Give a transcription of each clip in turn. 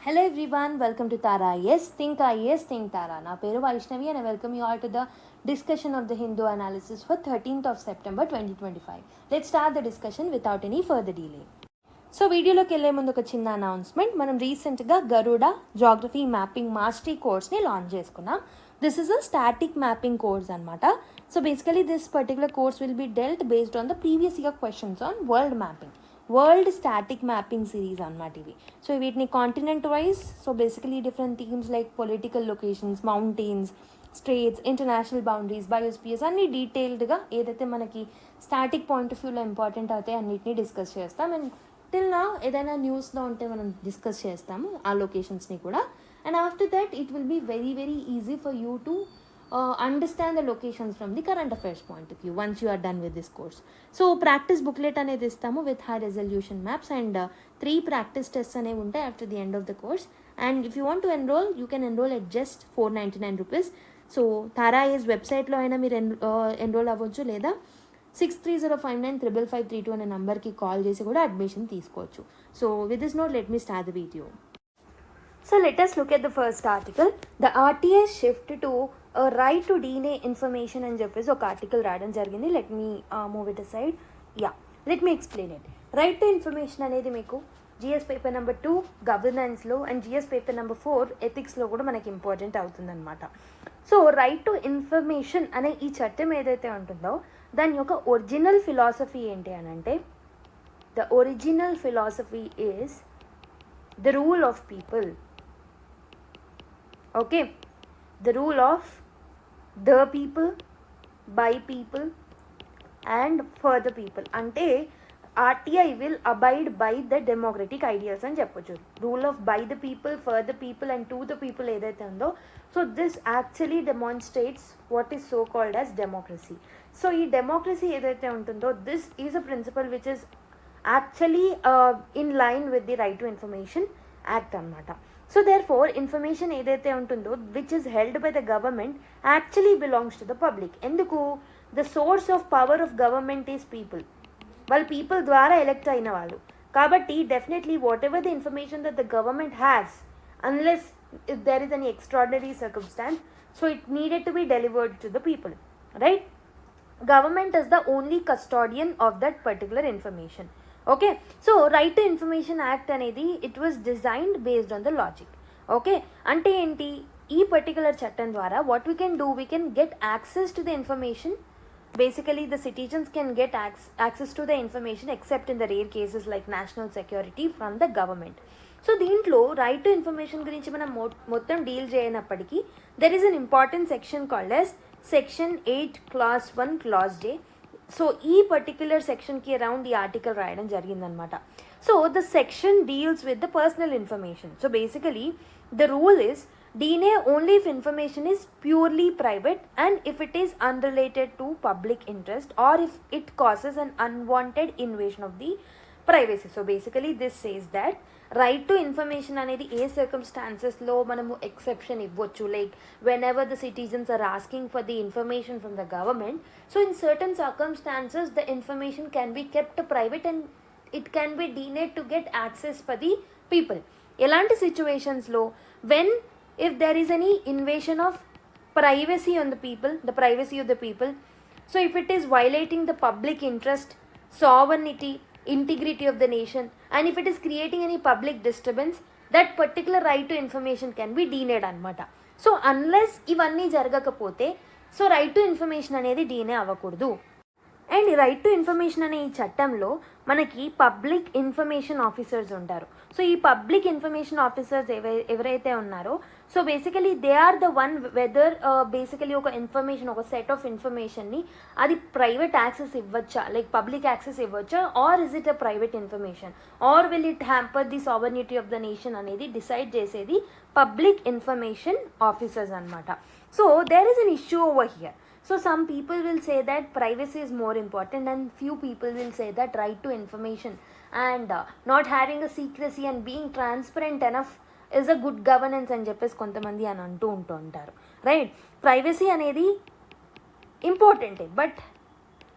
Hello everyone, welcome to Tara IAS. Think IAS, think Tara. Na peru Vaishnavi and I welcome you all to the discussion of the Hindu analysis for 13th of September 2025. Let's start the discussion without any further delay. So వీడియోలోకి వెళ్ళే ముందు ఒక చిన్న announcement. మనం రీసెంట్గా Garuda geography mapping mastery కోర్స్ని launch చేసుకున్నాం. This is a static mapping course అనమాట. So basically this particular course will be dealt based on the previous year questions on world mapping, world static mapping series అనమాట ఇవి. So వీటిని continent wise, so basically different themes like political locations, mountains, straits, international boundaries, biospheres అన్ని డీటెయిల్డ్గా ఏదైతే మనకి static point of వ్యూలో important అవుతాయి అన్నిటిని డిస్కస్ చేస్తాం. అండ్ టిల్ నా ఏదైనా న్యూస్లో ఉంటే మనం డిస్కస్ చేస్తాము ఆ లొకేషన్స్ని కూడా. And after that it will be very very easy for you to understand the locations from the current affairs point of view once you are done with this course. So practice booklet అనేది ఇస్తాము with high resolution maps and 3 practice tests అనేవి ఉంటాయి after the end of the course. And if you want to enrol you can enrol at just ₹499. So Tara IAS వెబ్సైట్లో అయినా మీరు enrol అవ్వచ్చు, లేదా 6305955532 అనే నెంబర్కి కాల్ చేసి కూడా అడ్మిషన్ తీసుకోవచ్చు. So with this note let me start the video. So let us look at the first article. The RTI shift to a right to DNA information అని చెప్పేసి ఒక ఆర్టికల్ రాయడం జరిగింది. Let me move it aside. Let me explain it. Right to information అనేది మీకు GS paper number 2 గవర్నెన్స్లో and GS paper number 4 ఎథిక్స్లో కూడా మనకి ఇంపార్టెంట్ అవుతుందన్నమాట. సో రైట్ టు ఇన్ఫర్మేషన్ అనే ఈ చట్టం ఏదైతే ఉంటుందో దాని యొక్క ఒరిజినల్ ఫిలాసఫీ ఏంటి అని అంటే, the original philosophy is the rule of people. Okay, the rule of the people, by people and for the people. అంటే RTI will abide by the democratic ideals అని చెప్పొచ్చు. Rule of by the people, for the people and to the people ఏదైతే ఉందో, so this actually demonstrates what is so called as democracy. So ఈ democracy ఏదైతే ఉంటుందో this is a principle which is actually in line with the right to information act అనమాట. So therefore information ఏదైతే ఉంటుందో which is held by the government actually belongs to the public. ఎందుకు? The source of power of government is people. వాళ్ళు people ద్వారా elect అయిన వాళ్ళు కాబట్టి definitely whatever the information that the government has, unless if there is an extraordinary circumstance, so it needed to be delivered to the people, right? Government is the only custodian of that particular information. Okay, so right to information act అనేది it was designed based on the logic. Okay, అంటే ఏంటి? ఈ particular చట్టం ద్వారా what we can do, we can get access to the information. Basically the citizens can get access to the information except in the rare cases like national security from the government. So దీంట్లో right to information గురించి మనం మొత్తం deal చేయనప్పటికీ there is an important section called as section 8 clause 1 clause J. So ఈ particular సెక్షన్కి around ఈ article రాయడం జరిగిందనమాట. So the section deals with the personal information. So basically the rule is DNA only if information is purely private and if it is unrelated to public interest or if it causes an unwanted invasion of the privacy. So basically this says that right to information అనేది ఏ సర్కమ్స్టాన్సెస్లో మనము exception ఇవ్వచ్చు, like whenever the citizens are asking for the information from the government. So in certain circumstances the information can be kept private and it can be denied to get access for the people. ఎలాంటి సిచ్యువేషన్స్లో? When if there is any invasion of privacy on the people, the privacy of the people. So if it is violating the public interest, sovereignty, integrity of the nation, and if it is creating any public disturbance, that particular right to information can be denied anamata. So unless ivanni jaragakapote, so right to information అనేది డీనే అవ్వకూడదు. And right to information అనే ఈ చట్టంలో మనకి public information officers ఉంటారు. So ఈ public information officers ఎవరైతే ఉన్నారో, so basically they are the one whether basically ఒక ఇన్ఫర్మేషన్, ఒక సెట్ ఆఫ్ ఇన్ఫర్మేషన్ని అది ప్రైవేట్ యాక్సెస్ ఇవ్వచ్చా, లైక్ పబ్లిక్ యాక్సెస్ ఇవ్వచ్చా, or is it a private information, or will it hamper the sovereignty of the nation అనేది decide చేసేది public information officers అనమాట. So there is an issue over here. So some people will say that privacy is more important and few people will say that right to information and not having a secrecy and being transparent enough is a good governance అని చెప్పేసి కొంతమంది అని అంటూ ఉంటారు, right? Privacy అనేది ఇంపార్టెంటే, but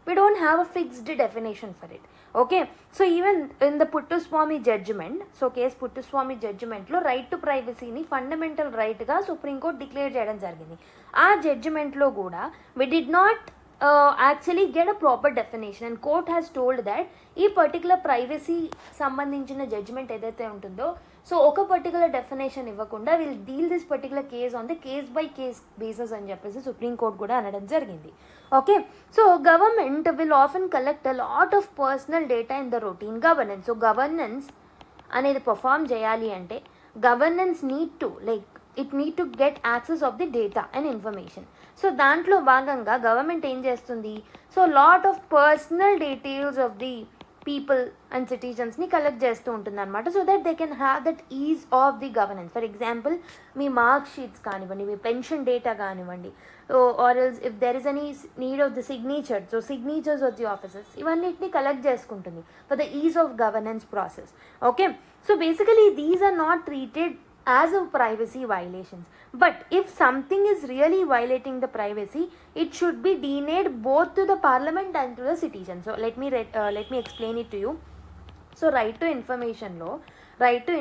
we don't have a fixed definition for it. Okay, so even in the Puttaswamy judgement, so case Puttaswamy జడ్జిమెంట్లో right to ప్రైవసీని ఫండమెంటల్ రైట్గా సుప్రీంకోర్టు డిక్లేర్ చేయడం జరిగింది. ఆ జడ్జిమెంట్లో కూడా we did not actually get a proper definition and court has told that ఈ particular privacy సంబంధించిన జడ్జిమెంట్ ఏదైతే ఉంటుందో, సో ఒక పర్టికులర్ డెఫినేషన్ ఇవ్వకుండా will deal this particular case on the case by case basis అని చెప్పేసి సుప్రీంకోర్టు కూడా అనడం జరిగింది. Okay, so government will often collect a lot of personal data in the routine governance. So governance అనేది perform చేయాలి అంటే governance need to it need to get access of the data and information. So దాంట్లో భాగంగా government ఏం చేస్తుంది, so lot of personal details of the people and సిటిజన్స్ని collect చేస్తూ ఉంటుంది అనమాట. So that they can have that is of the governance. For example మీ mark sheets కానివ్వండి, మీ పెన్షన్ డేటా కానివ్వండి, or else if there is any need of the signature, so signatures of the officers, ఇవన్నిటిని collect చేసుకుంటుంది for the ease of governance process. Okay, so basically these are not treated as of privacy violations, but if something is really violating the privacy, it should be denied both to the parliament and to the citizen. So let me explain it to you. So right to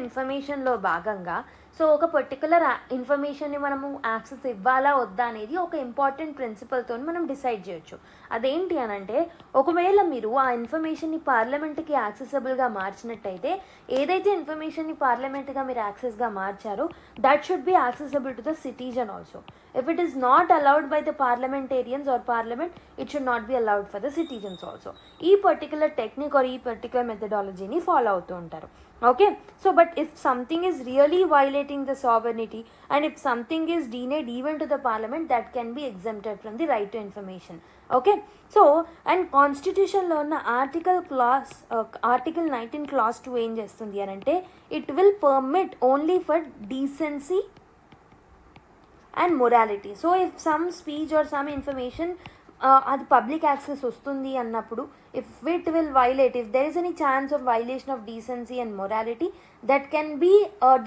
information లో భాగంగా so ఒక particular ఇన్ఫర్మేషన్ని మనము access ఇవ్వాలా వద్దా అనేది ఒక important ప్రిన్సిపల్తో మనం డిసైడ్ చేయొచ్చు. అదేంటి అని అంటే, ఒకవేళ మీరు ఆ ఇన్ఫర్మేషన్ని పార్లమెంట్కి యాక్సెసబుల్గా మార్చినట్టయితే, ఏదైతే ఇన్ఫర్మేషన్ని పార్లమెంట్గా మీరు యాక్సెస్గా మార్చారో that should be accessible to the citizen also. If it is not allowed by the parliamentarians or parliament, it should not be allowed for the citizens also. ఈ పర్టికులర్ టెక్నిక్ ఆర్ ఈ పర్టికులర్ మెథడాలజీని follow అవుతూ ఉంటారు. Okay, so but if something is really violating the sovereignty and if something is denied even to the parliament, that can be exempted from the right to information. Okay, so and కాన్స్టిట్యూషన్లో ఉన్న article 19 clause 2 ఏం చేస్తుంది అని అంటే, it will permit only for decency and morality. So if some speech or some information అది public access వస్తుంది అన్నప్పుడు, if it will violate, if there is any chance of violation of decency and morality, that can be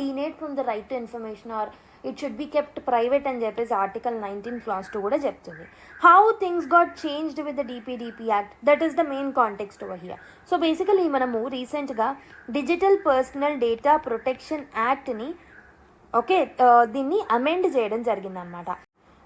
denied from the right to information or it should be kept private అని చెప్పేసి article 19 clause 2 కూడా చెప్తుంది. How things got changed with the DPDP act, that is the main context over here. So basically మనము రీసెంట్గా digital personal data protection యాక్ట్ని దీన్ని amend చేయడం జరిగిందనమాట.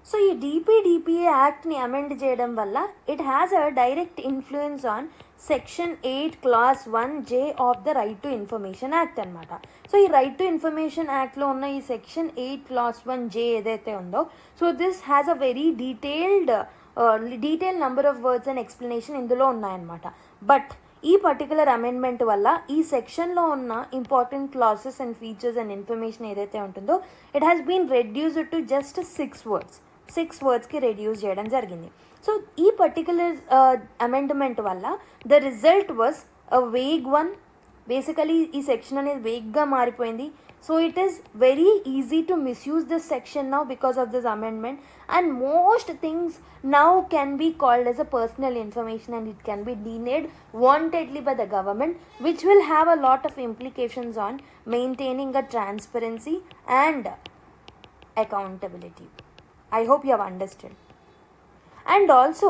So ఈ డిపిడిపిఏ యాక్ట్ని అమెండ్ చేయడం వల్ల it has a direct influence on section 8 class 1J of the right to information act అనమాట. So ఈ రైట్ టు ఇన్ఫర్మేషన్ యాక్ట్లో ఉన్న ఈ సెక్షన్ 8 క్లాస్ 1J ఏదైతే ఉందో, so this has a very detailed number of words and explanation ఇందులో ఉన్నాయన్నమాట. But ఈ పర్టికులర్ అమెండ్మెంట్ వల్ల ఈ సెక్షన్లో ఉన్న important clauses and features and information ఏదైతే ఉంటుందో, it has been reduced to just 6 వర్డ్స్కి రెడ్యూస్ చేయడం జరిగింది. సో ఈ పర్టికులర్ అమెండ్మెంట్ వల్ల the result was a vague one. Basically ఈ సెక్షన్ అనేది వేగ్గా మారిపోయింది. So it is very easy to misuse this section now because of this amendment, and most things now can be called as a personal information and it can be denied wantedly by the government, which will have a lot of implications on maintaining a transparency and accountability. I hope you have understood. And also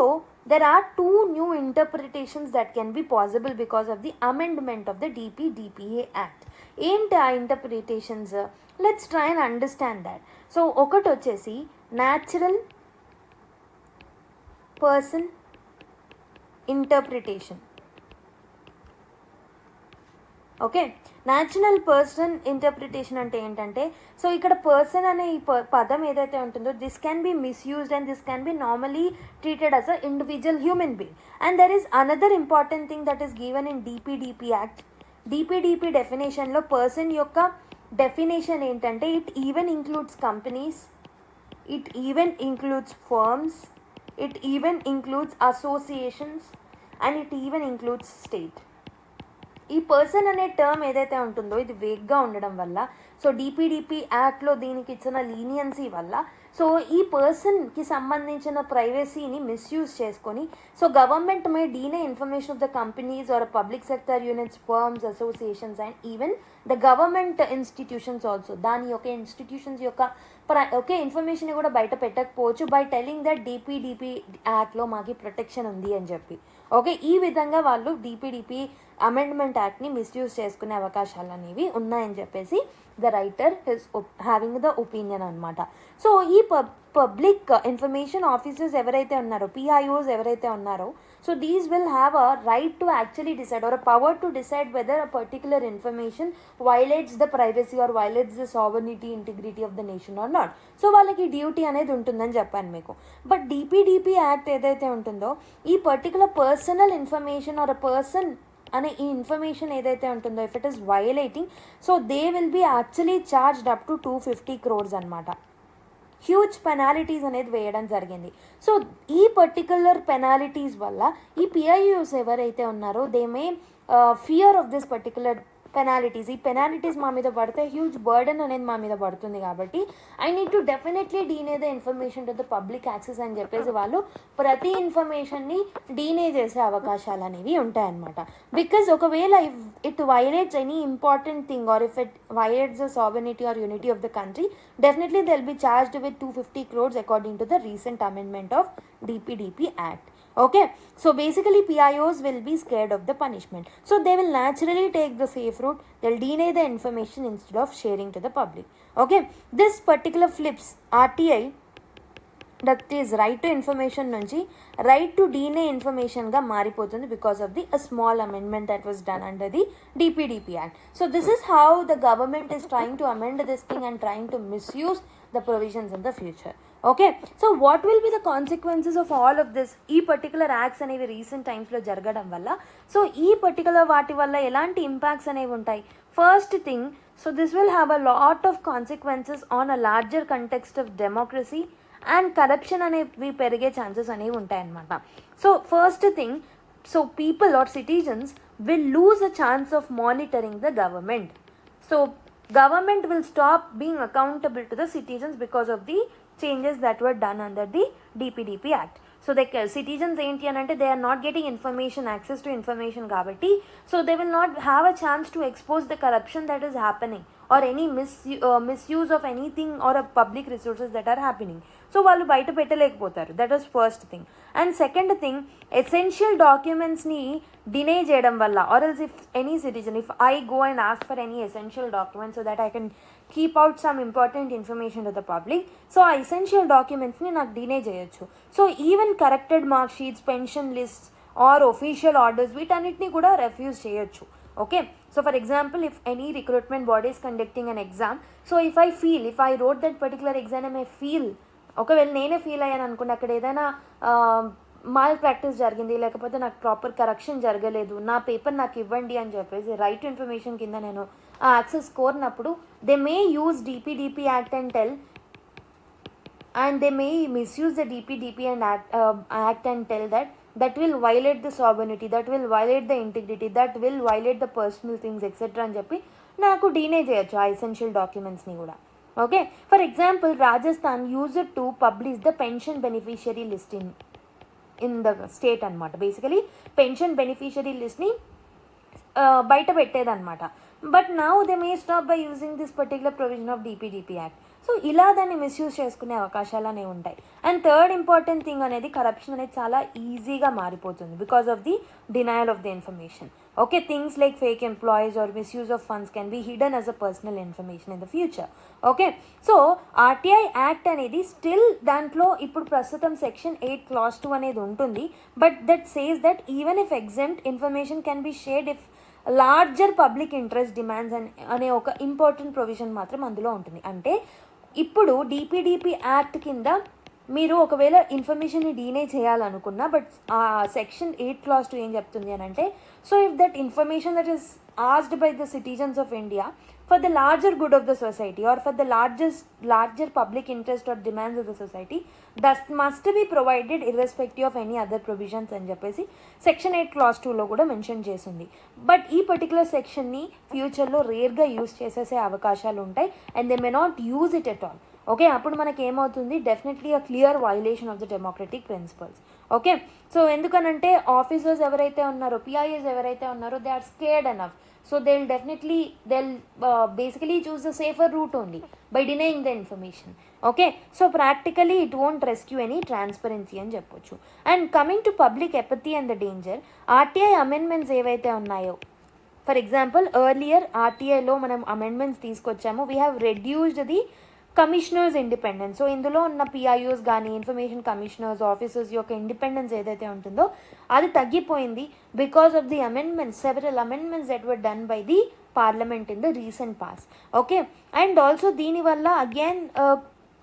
there are 2 new interpretations that can be possible because of the amendment of the DPDPA Act. ఏంటి ఆ interpretations? Let's try and understand that. So ఒకటి వచ్చేసి natural person interpretation. Okay, natural person interpretation అంటే ఏంటంటే, so ఇక్కడ person అనే ఈ పదం ఏదైతే ఉంటుందో, this can be misused and this can be normally treated as a individual human being. And there is another important thing that is given in DPDP act. DPDP డెఫినేషన్లో person యొక్క definition ఏంటంటే, it even includes companies, it even includes firms, it even includes associations and it even includes state. ఈ person అనే term ఏదైతే ఉంటుందో ఇది వేగ్గా ఉండడం వల్ల, సో డిపిడిపి యాక్ట్లో దీనికి ఇచ్చిన లీనియన్సీ వల్ల, సో ఈ పర్సన్కి సంబంధించిన ప్రైవసీని మిస్యూజ్ చేసుకొని, so government may deny information of the companies or public sector units, firms, associations and even the government institutions also. దాని యొక్క ఇన్స్టిట్యూషన్స్ యొక్క ఇన్ఫర్మేషన్ కూడా బయట పెట్టకపోవచ్చు బై టెలింగ్ దట్ డిపిడిపి యాక్ట్లో మాకు ప్రొటెక్షన్ ఉంది అని చెప్పి. ఓకే, ఈ విధంగా వాళ్ళు డిపిడిపి అమెండ్మెంట్ యాక్ట్ని మిస్యూజ్ చేసుకునే అవకాశాలు అనేవి ఉన్నాయని చెప్పేసి the writer his having the opinion అనమాట. సో ఈ పబ్లిక్ ఇన్ఫర్మేషన్ ఆఫీసర్స్ ఎవరైతే ఉన్నారో, PIOs ఎవరైతే ఉన్నారో, so these will have a right to actually decide or a power to decide whether a particular information violates the privacy or violates the sovereignty integrity of the nation or not. So వాళ్ళకి duty అనేది ఉంటుందని చెప్పాను మీకు. But DPDP act ఏదైతే ఉంటుందో, ఈ particular personal information or a person అనే ఈ ఇన్ఫర్మేషన్ ఏదైతే ఉంటుందో, if it is violating, so they will be actually charged up to 250 crores అనమాట. హ్యూజ్ పెనాలిటీస్ అనేది వేయడం జరిగింది. సో ఈ పర్టికులర్ పెనాలిటీస్ వల్ల ఈ PIOs ఎవరైతే ఉన్నారో, they may fear of this particular penalties. ఈ పెనాలిటీస్ మా మీద పడితే హ్యూజ్ బర్డన్ అనేది మా మీద పడుతుంది, కాబట్టి I need to definitely deny the information to the public access అని చెప్పేసి వాళ్ళు ప్రతి ఇన్ఫర్మేషన్ని డీనే చేసే అవకాశాలు అనేవి ఉంటాయన్నమాట. బికాజ్ ఒకవేళ if it violates any important thing or if it violates the sovereignty or unity of the country, definitely they'll be charged with 250 crores according to the recent amendment of DPDP Act. Okay, so basically PIOs will be scared of the punishment, so they will naturally take the safe route. They'll deny the information instead of sharing to the public. Okay, this particular flips RTI, that is right to information నుంచి right to deny information గా మారిపోతుంది because of the a small amendment that was done under the DPDP Act. So this is how the government is trying to amend this thing and trying to misuse the provisions in the future. Okay, so what will be the consequences of all of this? ఈ particular acts అనేవి recent టైమ్స్లో జరగడం వల్ల, so ఈ particular వాటి వల్ల ఎలాంటి impacts అనేవి ఉంటాయి? First thing, so this will have a lot of consequences on a larger context of democracy and corruption అనేవి పెరిగే ఛాన్సెస్ అనేవి ఉంటాయన్నమాట. So first thing, so people or citizens will lose a chance of monitoring the government. So government will stop being accountable to the citizens because of the changes that were done under the DPDP Act. So the citizens ఏంటి అని అంటే, they are not getting information, access to information కాబట్టి, so they will not have a chance to expose the corruption that is happening or any misuse of anything or a public resources that are happening. So వాళ్ళు బయట పెట్టలేకపోతారు. That was first thing. And second thing, essential డాక్యుమెంట్స్ని deny చేయడం వల్ల, or else if any citizen, if I go and ask for any essential documents so that I can keep out some important information to the public, so ఆ essential డాక్యుమెంట్స్ని నాకు deny చేయొచ్చు. So even corrected mark sheets, pension list or official orders, వీటన్నిటిని కూడా refuse చేయొచ్చు. Okay, so for example, if any recruitment body is conducting an exam, so if I wrote that particular exam and I feel, ఒకవేళ నేనే feel అయ్యాను అనుకోండి, అక్కడ ఏదైనా mall practice జరిగింది, లేకపోతే నాకు ప్రాపర్ కరెక్షన్ జరగలేదు, నా పేపర్ నాకు ఇవ్వండి అని చెప్పేసి రైట్ టు ఇన్ఫర్మేషన్ కింద నేను ఆ యాక్సెస్ కోరినప్పుడు, they may use DPDP act and tell, and they may misuse the DPDP and act and tell that will violate the sovereignty, that will violate the integrity, that will violate the personal things etc. అని చెప్పి నాకు డీనే చేయొచ్చు ఆ essential డాక్యుమెంట్స్ని కూడా. Okay, for example, Rajasthan used to publish the pension beneficiary list in the state అనమాట. Basically pension beneficiary లిస్ట్ని బయట పెట్టేదన్నమాట. But now they may stop by using this particular provision of DPDP act. So ఇలా దాన్ని misuse చేసుకునే అవకాశాలు అనేవి ఉంటాయి. అండ్ థర్డ్ ఇంపార్టెంట్ థింగ్ అనేది, కరప్షన్ అనేది చాలా ఈజీగా మారిపోతుంది because of the denial of the information. Okay, things like fake employees or misuse of funds can be hidden as a personal information in the future. Okay, so RTI act అనేది still దాంట్లో ఇప్పుడు ప్రస్తుతం section 8 Clause 2 అనేది ఉంటుంది. But that says that even if exempted information can be shared if larger public interest demands అనే ఒక important provision మాత్రం అందులో ఉంటుంది. అంటే ఇప్పుడు డిపిడిపి యాక్ట్ కింద మీరు ఒకవేళ ఇన్ఫర్మేషన్ని డీనే చేయాలనుకున్నా, బట్ ఆ సెక్షన్ 8 Clause 2 ఏం చెప్తుంది అని అంటే, so if that information that is asked by the citizens of India for the larger good of the society or for the larger public interest or demands of the society, that must be provided irrespective of any other provisions అని చెప్పేసి section 8 Clause 2లో కూడా mention చేసింది. But ఈ particular సెక్షన్ని ఫ్యూచర్లో రేర్గా use చేసేసే అవకాశాలు ఉంటాయి and they may not use it at all. Okay, అప్పుడు మనకి ఏమవుతుంది, definitely a clear violation of the democratic principles. Okay, so ఎందుకనంటే ఆఫీసర్స్ ఎవరైతే ఉన్నారో, PIOs ఎవరైతే ఉన్నారో, they are scared enough. So they'll basically choose the safer route only by denying the information. Okay, so practically it won't rescue any transparency అని చెప్పొచ్చు. And coming to public apathy and the danger, RTI amendments ఏవైతే ఉన్నాయో, for example earlier ఆర్టీఐలో మనం amendments తీసుకొచ్చాము, we have reduced the commissioners independence. So ఇందులో ఉన్న PIOs కానీ ఇన్ఫర్మేషన్ కమిషనర్స్ ఆఫీసర్స్ యొక్క ఇండిపెండెన్స్ ఏదైతే ఉంటుందో అది తగ్గిపోయింది because of the amendments, several amendments that were done by the parliament in the recent past. Okay, and also దీనివల్ల again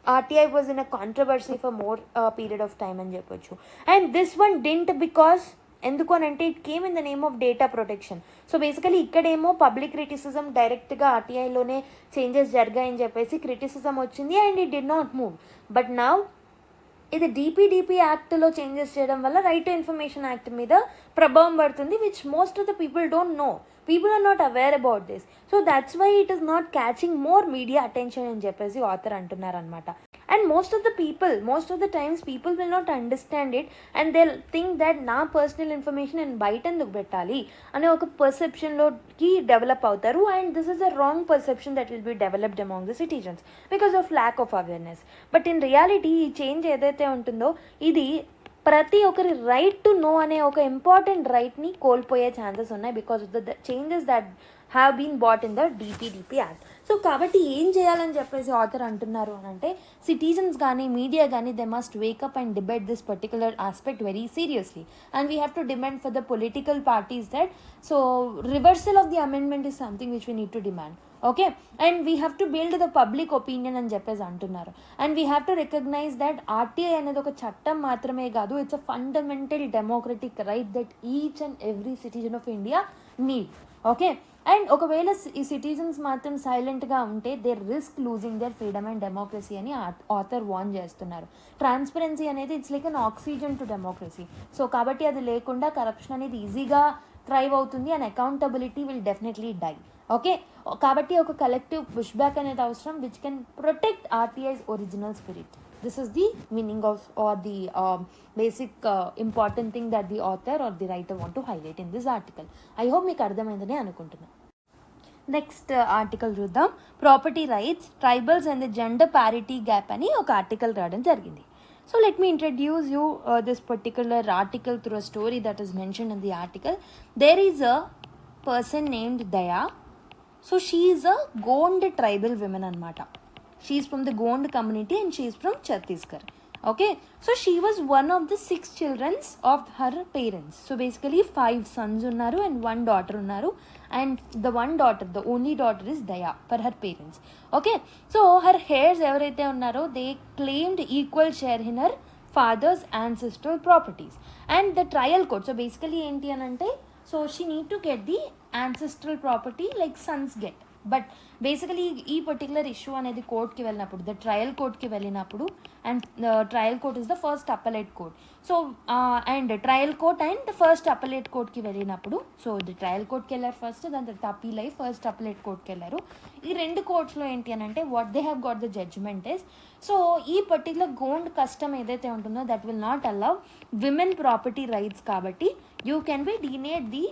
RTI was in a controversy for more period of time అని చెప్పొచ్చు. And this one didn't because ఎందుకు అని అంటే it came in the name of data protection. So basically ఇక్కడేమో public criticism డైరెక్ట్గా ఆర్టీఐలోనే changes జరిగాయని చెప్పేసి క్రిటిసిజం వచ్చింది and it did not move. But now ఇది డిపిడిపి యాక్ట్లో చేంజెస్ చేయడం వల్ల రైట్ టు ఇన్ఫర్మేషన్ యాక్ట్ మీద ప్రభావం పడుతుంది, which most of the people don't know. People are not aware about this. So that's why it is not catching more media attention అని చెప్పేసి author అంటున్నారు అనమాట. And most of the times people will not understand it and they'll think that నా personal information నేను బయట ఎందుకు పెట్టాలి అనే ఒక పర్సెప్షన్లోకి డెవలప్ అవుతారు. And this is a wrong perception that will be developed among the citizens because of lack of awareness. But in reality ఈ change ఏదైతే ఉంటుందో ఇది ప్రతి ఒక్కరి రైట్ టు నో అనే ఒక ఇంపార్టెంట్ రైట్ని కోల్పోయే ఛాన్సెస్ ఉన్నాయి because of the changes that have been brought in the DPDP act. So కాబట్టి ఏం చేయాలని చెప్పేసి ఆథర్ అంటున్నారు అని అంటే సిటిజన్స్ కానీ మీడియా కానీ they must wake up and debate this particular aspect very seriously and we have to demand for the political parties that so reversal of the amendment is something which we need to demand. Okay, and we have to build the public opinion అని చెప్పేసి అంటున్నారు. And we have to recognise that RTI అనేది ఒక చట్టం మాత్రమే కాదు, it's a fundamental democratic right that each and every citizen of India need. Okay, and ఒకవేళ ఈ సిటిజన్స్ మాత్రం సైలెంట్గా ఉంటే they risk losing their freedom and democracy అని ఆథర్ వార్న్ చేస్తున్నారు. ట్రాన్స్పరెన్సీ అనేది it's like an oxygen to democracy. So కాబట్టి అది లేకుండా కరప్షన్ అనేది ఈజీగా థ్రైవ్ అవుతుంది and accountability will definitely die. Okay, కాబట్టి ఒక కలెక్టివ్ పుష్ బ్యాక్ అనేది అవసరం which can protect RTI's original spirit. This is the meaning of or the basic important thing that the author or the writer want to highlight in this article. I hope మీకు అర్థమైందని అనుకుంటున్నాను. Next article చూద్దాం. Property rights, tribals and the gender parity gap అని ఒక article రావడం జరిగింది. So let me introduce you this particular article through a story that is mentioned in the article. There is a person named Daya. So she is a Gond tribal woman anamata. She is from the Gond community and she is from Chhattisgarh. Okay, so she was one of the 6 children of her parents. So basically 5 sons unnaru and 1 daughter unnaru, and the one daughter, the only daughter is Daya for her parents. Okay, so her heirs evaraithe unnaro they claimed equal share in her father's ancestral properties and the trial court. So basically enti anante, so she need to get the ancestral property like sons get. But basically ఈ particular issue అనేది కోర్ట్కి వెళ్ళినప్పుడు, the trial కోర్ట్కి వెళ్ళినప్పుడు, and trial court is the first appellate court. So and trial court and first appellate కోర్ట్కి వెళ్ళినప్పుడు, so the trial కోర్ట్కి వెళ్ళారు first, దాని తర్వాత అప్పీల్ అయ్యి ఫస్ట్ అప్పలేట్ కోర్ట్కి వెళ్ళారు. ఈ 2 కోర్ట్స్లో ఏంటి అని అంటే what they have got the judgement is, so ఈ పర్టికులర్ గోండ్ కస్టమ్ ఏదైతే ఉంటుందో that will not allow women property rights. కాబట్టి you can be denied the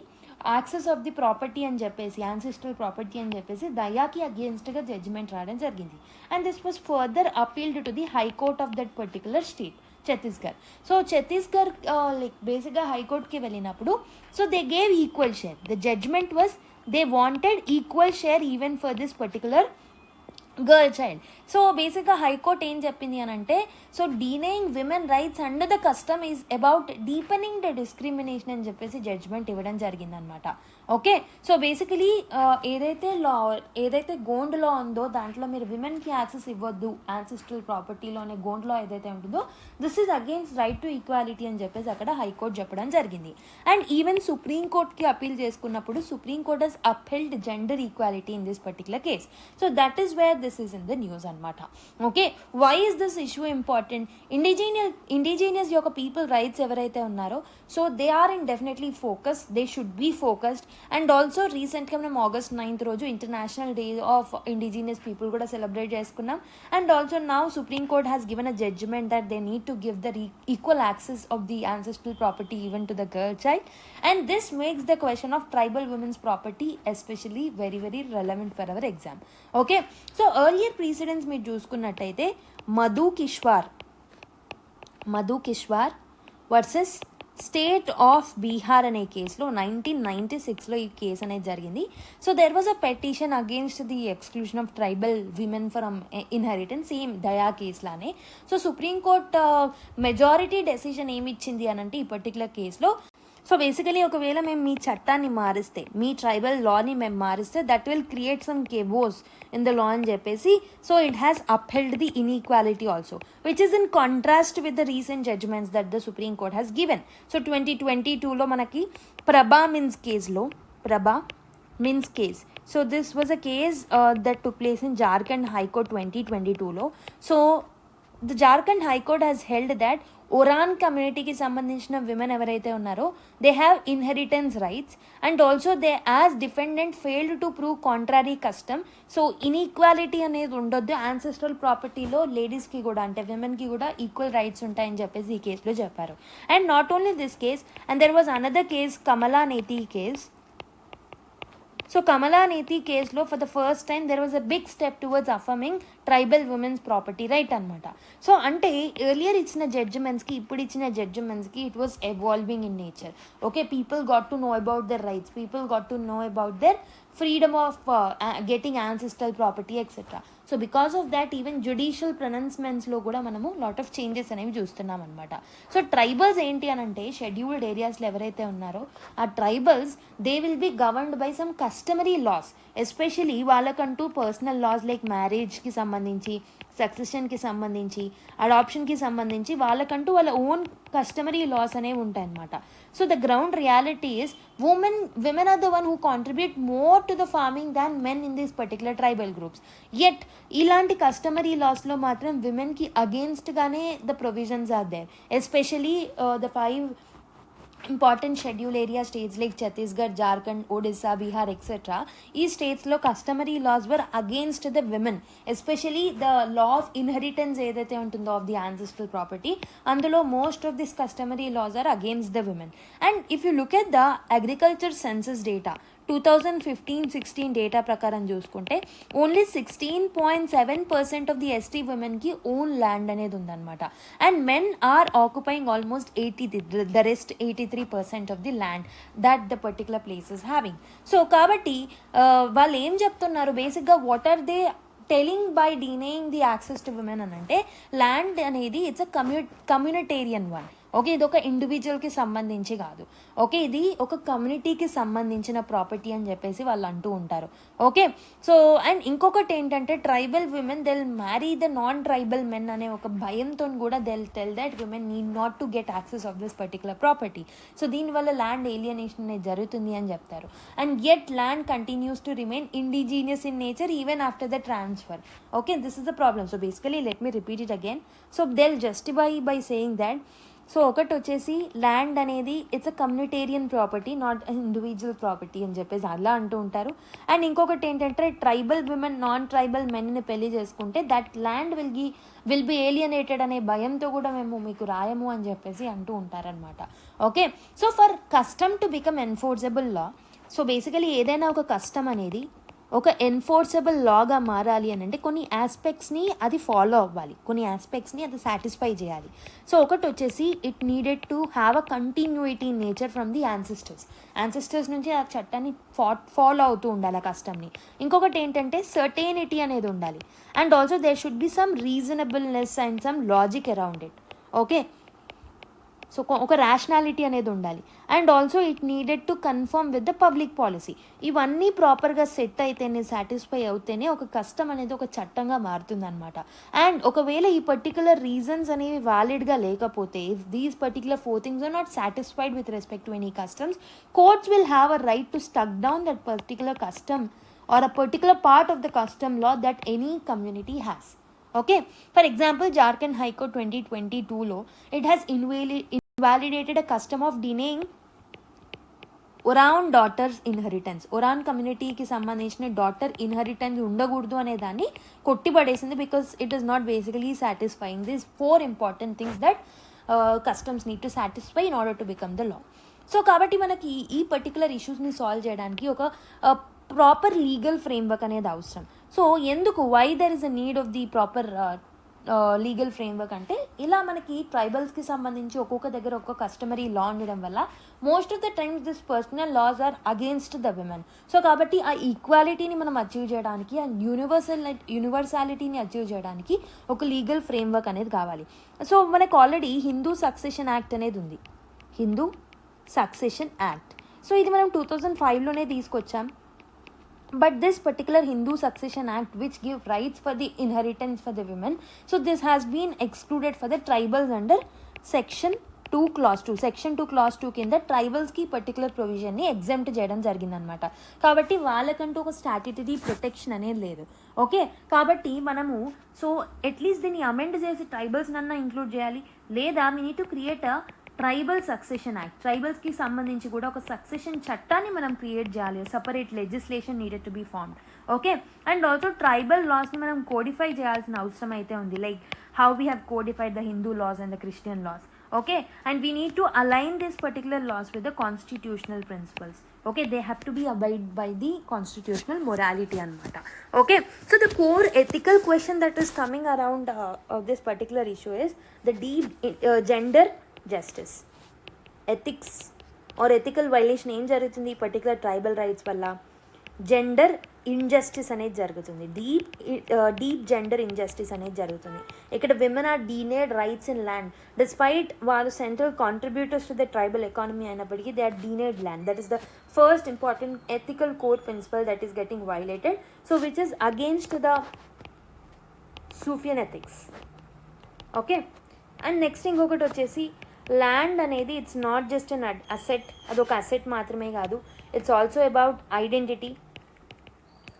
access of the property అని చెప్పేసి, యాన్సిస్ట్రల్ ప్రాపర్టీ అని చెప్పేసి దయాకి అగేన్స్ట్గా జడ్జిమెంట్ రావడం జరిగింది. And this was further appealed to the high court of that particular state, Chhattisgarh. So Chhattisgarh like బేసిక్గా హైకోర్ట్కి వెళ్ళినప్పుడు so they gave equal share. The judgement was they wanted equal share even for this particular girl child. So బేసిక్గా high court ఏం చెప్పింది అని అంటే, so denying women rights under the custom is about deepening the discrimination అని చెప్పేసి judgement ఇవ్వడం జరిగిందనమాట. Okay, so basically ఏదైతే గోండ్ లా ఉందో దాంట్లో మీరు విమెన్కి యాక్సెస్ ఇవ్వద్దు యాన్సిస్ట్రల్ ప్రాపర్టీలోనే గోండ్ లా ఏదైతే ఉంటుందో this is against right to equality అని చెప్పేసి అక్కడ హైకోర్ట్ చెప్పడం జరిగింది. అండ్ ఈవెన్ సుప్రీంకోర్ట్కి అపీల్ చేసుకున్నప్పుడు supreme court has upheld gender equality in this particular case. So that is where this is in the news అనమాట. Okay, why is this issue important? Indigenous యొక్క people rights ఎవరైతే ఉన్నారో so they are in definitely focus, they should be focused and also రీసెంట్గా మనం August 9th రోజు international day of indigenous people కూడా celebrate చేసుకున్నాం. And also now Supreme court has given a judgement that they need to give the equal access of the ancestral property even to the girl child, and this makes the question of tribal women's property especially very very relevant for our exam. Okay, so earlier precedents మీరు చూసుకున్నట్టయితే Madhu Kishwar versus state of Bihar అనే కేసులో 1996లో ఈ కేసు అనేది జరిగింది. So there was a petition against the exclusion of tribal women from inheritance, same Daya కేసులానే. సో సుప్రీంకోర్టు మెజారిటీ డెసిషన్ ఏమి ఇచ్చింది అని అంటే ఈ పర్టికులర్ కేసులో, సో బేసికలీ ఒకవేళ మేము మీ చట్టాన్ని మారిస్తే, మీ ట్రైబల్ లాని మేము మారిస్తే that will create some chaos in the law అని చెప్పేసి, so it has upheld the inequality also, which is in contrast with the recent judgements that the supreme court has given. So 2022లో మనకి Prabha Minz case. So this was a case that took place in Jharkhand high court 2022లో. So the Jharkhand high court has held that Oraon కమ్యూనిటీకి సంబంధించిన women ఎవరైతే ఉన్నారో they have inheritance rights and also they as defendant failed to prove contrary custom. So inequality అనేది ఉండొద్దు, ancestral ప్రాపర్టీలో లేడీస్కి కూడా అంటే విమెన్కి కూడా ఈక్వల్ రైట్స్ ఉంటాయని చెప్పేసి ఈ కేసులో చెప్పారు. And not only this case, and there was another case, Kamala Neti case. So Kamala Neti కేసులో for the first time there was a big step towards affirming tribal women's property right అనమాట. సో అంటే ఎర్లియర్ ఇచ్చిన జడ్జిమెంట్స్కి ఇప్పుడు ఇచ్చిన జడ్జిమెంట్స్కి it was evolving in nature. Okay, people got to know about their rights, people got to know about their freedom of getting ancestral property etc. So because of that even judicial ప్రొనౌన్స్మెంట్స్లో కూడా మనము lot of changes అనేవి చూస్తున్నాం అనమాట. So tribals ఏంటి అని అంటే scheduled ఏరియాస్లో ఎవరైతే ఉన్నారో ఆ tribals they will be governed by some customary laws, especially వాళ్ళకంటూ పర్సనల్ లాస్ లైక్ మ్యారేజ్కి సంబంధించి, సక్సెషన్కి సంబంధించి, అడాప్షన్కి సంబంధించి వాళ్ళకంటూ వాళ్ళ ఓన్ కస్టమరీ లాస్ అనేవి ఉంటాయి అన్నమాట. So the ground reality is women are the one who contribute more to the farming than men in these particular tribal groups. Yet ఇలాంటి కస్టమరీ లాస్లో మాత్రం విమెన్కి అగేన్స్ట్గానే the provisions are there, especially the 5 important schedule area states like Chhattisgarh, Jharkhand, Odisha, Bihar etcetera. ఈ స్టేట్స్లో customary laws were against the women, especially the law of inheritance ఏదైతే ఉంటుందో of the ancestral property, అందులో most of this customary laws are against the women. And if you look at the agriculture census data 2015-16 data ప్రకారం చూసుకుంటే only 16.7% of the ST ఉమెన్కి own land అనేది ఉందన్నమాట. And men are occupying almost 83% of the land that the particular place is having. So కాబట్టి వాళ్ళు ఏం చెప్తున్నారు బేసిక్గా, what are they telling by denying the access to women అని అంటే ల్యాండ్ అనేది it's a communitarian one. Okay, ఇది ఒక ఇండివిజువల్కి సంబంధించి కాదు, ఓకే, ఇది ఒక కమ్యూనిటీకి సంబంధించిన ప్రాపర్టీ అని చెప్పేసి వాళ్ళు అంటూ ఉంటారు. ఓకే, సో అండ్ ఇంకొకటి ఏంటంటే tribal women they'll marry the non tribal men అనే ఒక భయంతో కూడా they'll tell that women need not to get access of this particular property. So దీనివల్ల ల్యాండ్ ఏలియనేషన్ అనేది జరుగుతుంది అని చెప్తారు. And yet land continues to remain indigenous in nature even after the transfer. Okay, this is the problem. So basically let me repeat it again. So they'll justify by saying that, so ఒకటి వచ్చేసి land అనేది it's a communitarian property, not individual property అని చెప్పేసి అలా అంటూ ఉంటారు. And ఇంకొకటి ఏంటంటే ట్రైబల్ విమెన్ నాన్ ట్రైబల్ మెన్ని పెళ్లి చేసుకుంటే that land will be alienated అనే భయంతో కూడా మేము మీకు రాయము అని చెప్పేసి అంటూ ఉంటారనమాట. Okay, so for custom to become enforceable law, so basically ఏదైనా ఒక కస్టమ్ అనేది ఒక ఎన్ఫోర్సబుల్ లాగా మారాలి అని అంటే కొన్ని ఆస్పెక్ట్స్ని అది ఫాలో అవ్వాలి, కొన్ని ఆస్పెక్ట్స్ని అది సాటిస్ఫై చేయాలి. సో ఒకటి వచ్చేసి it needed to have a continuity in nature from the ancestors నుంచి ఆ చట్టాన్ని ఫాలో అవుతూ ఉండాలి ఆ కస్టమ్ని. ఇంకొకటి ఏంటంటే సర్టెనిటీ అనేది ఉండాలి. And also there should be some reasonableness and some logic around it. Okay, so ఒక ర్యాషనాలిటీ అనేది ఉండాలి. And also it needed to confirm with the public policy. ఇవన్నీ ప్రాపర్గా సెట్ అయితేనే, సాటిస్ఫై అవుతేనే ఒక కస్టమ్ అనేది ఒక చట్టంగా మారుతుందన్నమాట. అండ్ ఒకవేళ ఈ పర్టికులర్ రీజన్స్ అనేవి వ్యాలిడ్గా లేకపోతే, if these particular 4 things are not satisfied with respect to any customs, courts will have a right to struck down that particular custom or a particular part of the custom law that any community has. Okay, for example, Jharkhand High Court 2022 law, it has invalidated a custom of denying Oraon daughters inheritance, Oraon కమ్యూనిటీకి సంబంధించిన daughter inheritance ఉండకూడదు అనే దాన్ని కొట్టిపడేసింది, because it is not basically satisfying these 4 important things that customs need to satisfy in order to become the law. So కాబట్టి మనకి ఈ particular ఇష్యూస్ని solve చేయడానికి ఒక ప్రాపర్ లీగల్ ఫ్రేమ్వర్క్ అనేది అవసరం. సో ఎందుకు why there is a need of the proper legal framework అంటే, ఇలా మనకి ట్రైబల్స్కి సంబంధించి ఒక్కొక్క దగ్గర ఒక్కొక్క కస్టమరీ లా ఉండడం వల్ల most of the times this personal laws are against the women. So కాబట్టి ఆ ఈక్వాలిటీని మనం అచీవ్ చేయడానికి, ఆ యూనివర్సాలిటీని అచీవ్ చేయడానికి ఒక లీగల్ ఫ్రేమ్వర్క్ అనేది కావాలి. సో మనకు ఆల్రెడీ హిందూ సక్సెషన్ యాక్ట్ అనేది ఉంది, హిందూ సక్సెషన్ యాక్ట్. సో ఇది మనం 2005లోనే తీసుకొచ్చాం. But this particular Hindu Succession Act, which give rights for the inheritance for the women, so this has been excluded for the tribals under Section 2 Clause 2. Section 2 Clause 2 కింద ట్రైబల్స్కి particular ప్రొవిజన్ని exempt చేయడం జరిగిందనమాట. కాబట్టి వాళ్ళకంటూ ఒక statutory protection అనేది లేదు. Okay, కాబట్టి మనము సో అట్లీస్ట్ దీన్ని అమెండ్ చేసి ట్రైబల్స్ నన్నా ఇంక్లూడ్ చేయాలి, లేదా we need to create a tribal succession act. ట్రైబల్స్కి సంబంధించి కూడా ఒక సక్సెషన్ చట్టాన్ని మనం క్రియేట్ చేయాలి, separate legislation needed to be formed. Okay, and also tribal లాస్ని మనం కోడిఫై చేయాల్సిన అవసరం అయితే ఉంది, like how we have codified the Hindu laws and the Christian laws. Okay, and we need to align this particular laws with the constitutional principles. Okay, they have to be abide by the constitutional morality అనమాట. Okay, so the core ethical question that is coming around this particular issue is the gender justice, ethics or ethical violation ఏం జరుగుతుంది ఈ particular tribal rights వల్ల? Gender injustice అనేది జరుగుతుంది, deep gender injustice అనేది జరుగుతుంది. ఇక్కడ women are denied rights in land despite వాళ్ళు central contributors to the tribal economy అయినప్పటికీ they are డీనేడ్ land. That is the first important ethical core principle that is getting violated, so which is against the Sufian ethics. Okay, and next ఇంకొకటి వచ్చేసి land అనేది it's not just an asset, అదొక asset మాత్రమే కాదు, it's also about identity.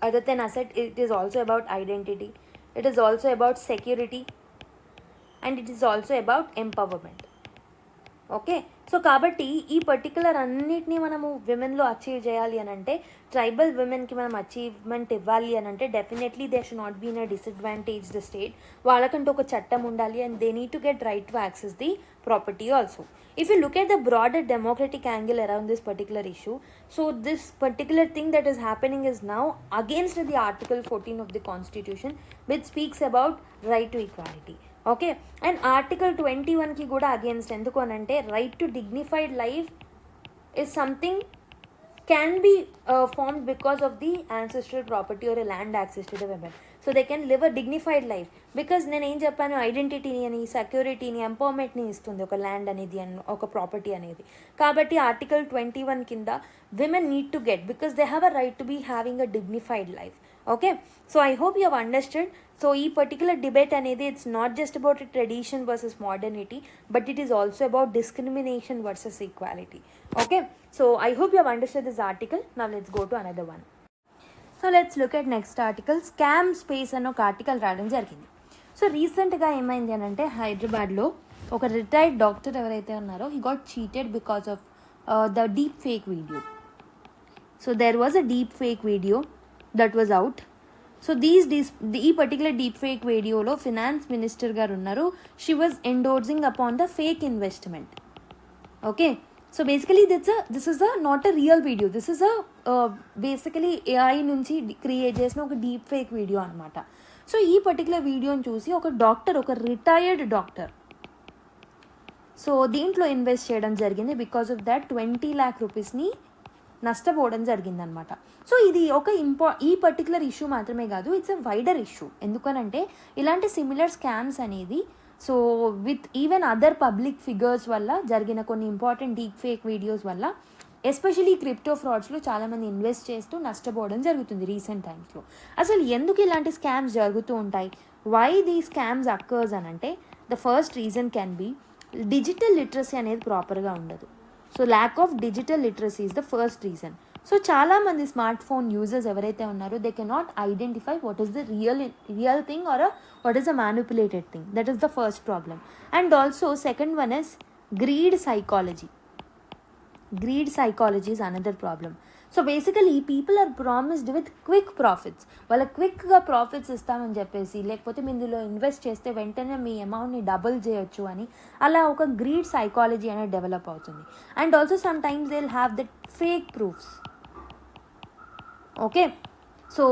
Other than asset, it is also about identity, it is also about security, and it is also about empowerment. Okay, so కాబట్టి ఈ particular అన్నిటినీ మనము విమెన్లో achieve చేయాలి అని అంటే, ట్రైబల్ విమెన్కి మనం అచీవ్మెంట్ ఇవ్వాలి అని అంటే, definitely they should not be in a disadvantage the state. వాళ్ళకంటూ ఒక చట్టం ఉండాలి, and they need to get right to access the property also. If you look at the broader democratic angle around this particular issue, so this particular thing that is happening is now against the Article 14 of the Constitution, which speaks about right to equality. Okay, and Article 21 ki kuda against, enduku anante right to dignified life is something can be formed because of the ancestral property or a land access to the women, so they can live a dignified life. Because నేను ఏం చెప్పాను, ఐడెంటిటీని అని, సెక్యూరిటీని, ఎంపవర్మెంట్ని ఇస్తుంది ఒక land అనేది and ఒక property అనేది. కాబట్టి ఆర్టికల్ 21 కింద women need to get, because they have a right to be having a dignified life. Okay, so I hope you have understood. So ఈ పర్టికులర్ డిబేట్ అనేది it's not just about tradition versus modernity, but it is also about discrimination versus equality. Okay, so I hope you have understood this article. Now let's go to another one. So let's look at next article. Scam space అని ఒక article రావడం జరిగింది. So రీసెంట్గా ఏమైంది అని అంటే, హైదరాబాద్లో ఒక రిటైర్డ్ డాక్టర్ ఎవరైతే ఉన్నారో, he got cheated because of the deep fake video. So there was a deep fake video that was out. So ఈ పర్టికులర్ డీప్ ఫేక్ వీడియోలో ఫినాన్స్ మినిస్టర్ గారు ఉన్నారు. She was endorsing upon the fake investment. Okay, so basically this is not a real video, this is basically AI నుంచి create చేసిన ఒక deep fake video అనమాట. So ఈ particular వీడియోని చూసి ఒక డాక్టర్, ఒక రిటైర్డ్ డాక్టర్, సో దీంట్లో ఇన్వెస్ట్ చేయడం జరిగింది. బికాస్ ఆఫ్ దాట్ 20 lakh రూపీస్ని నష్టపోవడం జరిగిందనమాట. సో ఇది ఒక ఈ పర్టికులర్ ఇష్యూ మాత్రమే కాదు, ఇట్స్ ఎ వైడర్ ఇష్యూ. ఎందుకనంటే ఇలాంటి సిమిలర్ స్కామ్స్ అనేది so with even other public figures వల్ల జరిగిన కొన్ని ఇంపార్టెంట్ డీప్ ఫేక్ వీడియోస్ వల్ల, ఎస్పెషలీ క్రిప్టో ఫ్రాడ్స్లో చాలామంది ఇన్వెస్ట్ చేస్తూ నష్టపోవడం జరుగుతుంది రీసెంట్ టైమ్స్లో. అసలు ఎందుకు ఇలాంటి స్కామ్స్ జరుగుతూ ఉంటాయి, వై దీ స్కామ్స్ అక్కర్స్ అని అంటే, the first reason can be digital literacy అనేది ప్రాపర్గా ఉండదు. So lack of digital literacy is the first reason. So చాలామంది స్మార్ట్ ఫోన్ యూజర్స్ ఎవరైతే ఉన్నారో, they cannot identify what is the real thing or what is the manipulated thing. That is the first problem. And also second one is greed psychology. Greed psychology is another problem. So basically people are promised with quick profits. వాళ్ళకి క్విక్గా profits ఇస్తామని చెప్పేసి, లేకపోతే మీ ఇందులో invest చేస్తే వెంటనే మీ అమౌంట్ని double చేయొచ్చు అని, అలా ఒక గ్రీడ్ సైకాలజీ అనేది డెవలప్ అవుతుంది. And also some times they will have that fake proofs. Okay, so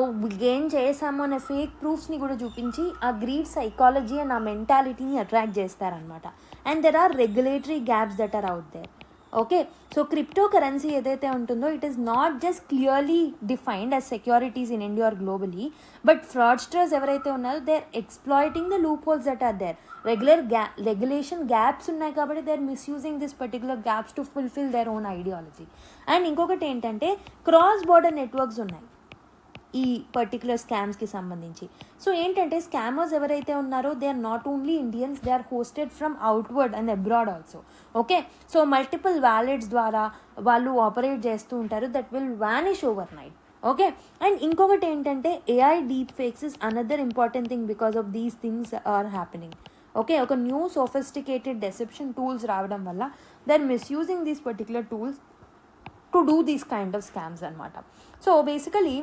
gain చేసాము అనే ఫేక్ ప్రూఫ్స్ని కూడా చూపించి ఆ గ్రీడ్ సైకాలజీ అండ్ ఆ మెంటాలిటీని అట్రాక్ట్ చేస్తారనమాట. And there are regulatory gaps that are out there. Okay, so crypto currency ఏదైతే ఉంటుందో it is not just clearly defined as securities in India or globally, but fraudsters ఎవరైతే ఉన్నారో they are exploiting the loop holes that are there. Regulation gaps ఉన్నాయి కాబట్టి they are misusing this particular gaps to fulfil their own ideology. And ఇంకొకటి ఏంటంటే cross border networks ఉన్నాయి ఈ particular స్కామ్స్కి సంబంధించి. So ఏంటంటే స్కామర్స్ ఎవరైతే ఉన్నారో they are not only Indians, they are hosted from outward and abroad also. Okay, so multiple wallets ద్వారా వాళ్ళు ఆపరేట్ చేస్తూ ఉంటారు, that will vanish overnight. Okay, and ఇంకొకటి ఏంటంటే AI deep fakes is another important thing because of these things are happening. Okay, ఒక new sophisticated deception tools రావడం వల్ల they are misusing these particular tools to do these kind of scams అనమాట. So basically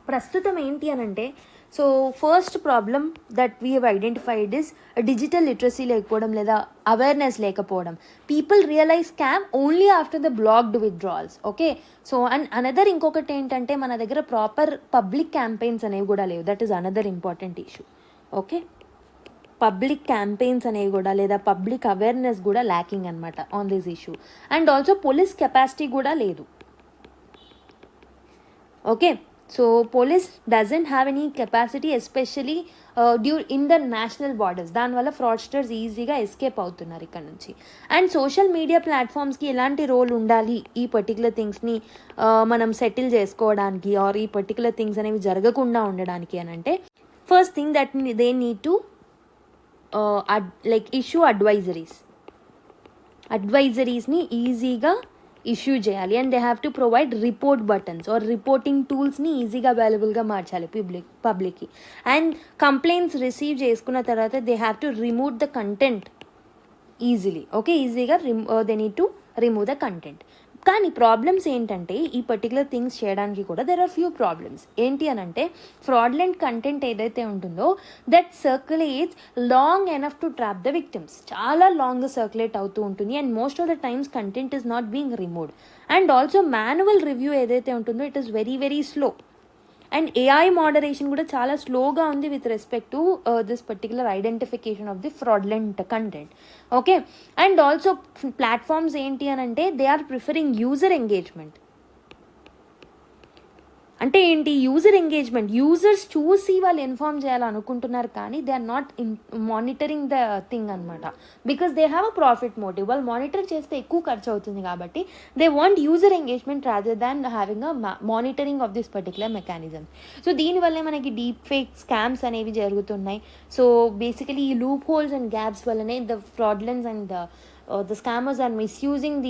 ప్రస్తుతం ఏంటి అని అంటే, so first problem that we have identified is digital literacy లేకపోవడం లేదా అవేర్నెస్ లేకపోవడం. People realise scam only after the blocked withdrawals. Okay, so and another ఇంకొకటి ఏంటంటే మన దగ్గర ప్రాపర్ పబ్లిక్ క్యాంపెయిన్స్ అనేవి కూడా లేవు. That is another important issue. Okay, public campaigns అనేవి కూడా లేదా పబ్లిక్ అవేర్నెస్ కూడా ల్యాకింగ్ అనమాట on this issue. And also police capacity కూడా లేదు. Okay, so police doesn't have any capacity especially in the national borders. దానివల్ల ఫ్రాడ్స్టర్స్ ఈజీగా escape అవుతున్నారు ఇక్కడ నుంచి. అండ్ సోషల్ మీడియా ప్లాట్ఫామ్స్కి ఎలాంటి రోల్ ఉండాలి ఈ పర్టికులర్ థింగ్స్ని మనం సెటిల్ చేసుకోవడానికి ఆర్ ఈ పర్టికులర్ థింగ్స్ అనేవి జరగకుండా ఉండడానికి అని అంటే, first thing that they need to issue అడ్వైజరీస్ని ఈజీగా ఇష్యూ చేయాలి. And they have to provide report buttons or reporting టూల్స్ని ఈజీగా అవైలబుల్గా మార్చాలి పబ్లిక్కి. అండ్ కంప్లైంట్స్ రిసీవ్ చేసుకున్న తర్వాత they have to remove the content easily. Okay, ఈజీగా they need to remove the content. కానీ ప్రాబ్లమ్స్ ఏంటంటే ఈ పర్టికులర్ థింగ్స్ చేయడానికి కూడా దెర్ ఆర్ ఫ్యూ ప్రాబ్లమ్స్. ఏంటి అని అంటే, ఫ్రాడ్లెంట్ కంటెంట్ ఏదైతే ఉంటుందో that circulates long enough to trap the victims. చాలా లాంగ్ సర్క్యులేట్ అవుతూ ఉంటుంది and most of the times content is not being removed. And also manual review ఏదైతే ఉంటుందో it is very very slow. And AI moderation కూడా చాలా స్లోగా ఉంది with respect to this particular identification of the fraudulent content. Okay, and also platforms ఏంటి అని అంటే they are preferring user engagement. అంటే ఏంటి యూజర్ ఎంగేజ్మెంట్? యూజర్స్ చూసి వాళ్ళు ఇన్ఫార్మ్ చేయాలనుకుంటున్నారు కానీ they are not monitoring the thing అనమాట. Because they have a profit motive. వాళ్ళు మానిటర్ చేస్తే ఎక్కువ ఖర్చు అవుతుంది కాబట్టి they want user engagement rather than having a monitoring of this particular mechanism. So దీనివల్లే మనకి డీప్ ఫేక్ స్కామ్స్ అనేవి జరుగుతున్నాయి. సో బేసికలీ ఈ లూప్ హోల్స్ అండ్ గ్యాప్స్ వల్లనే the fraudulence and the scammers are misusing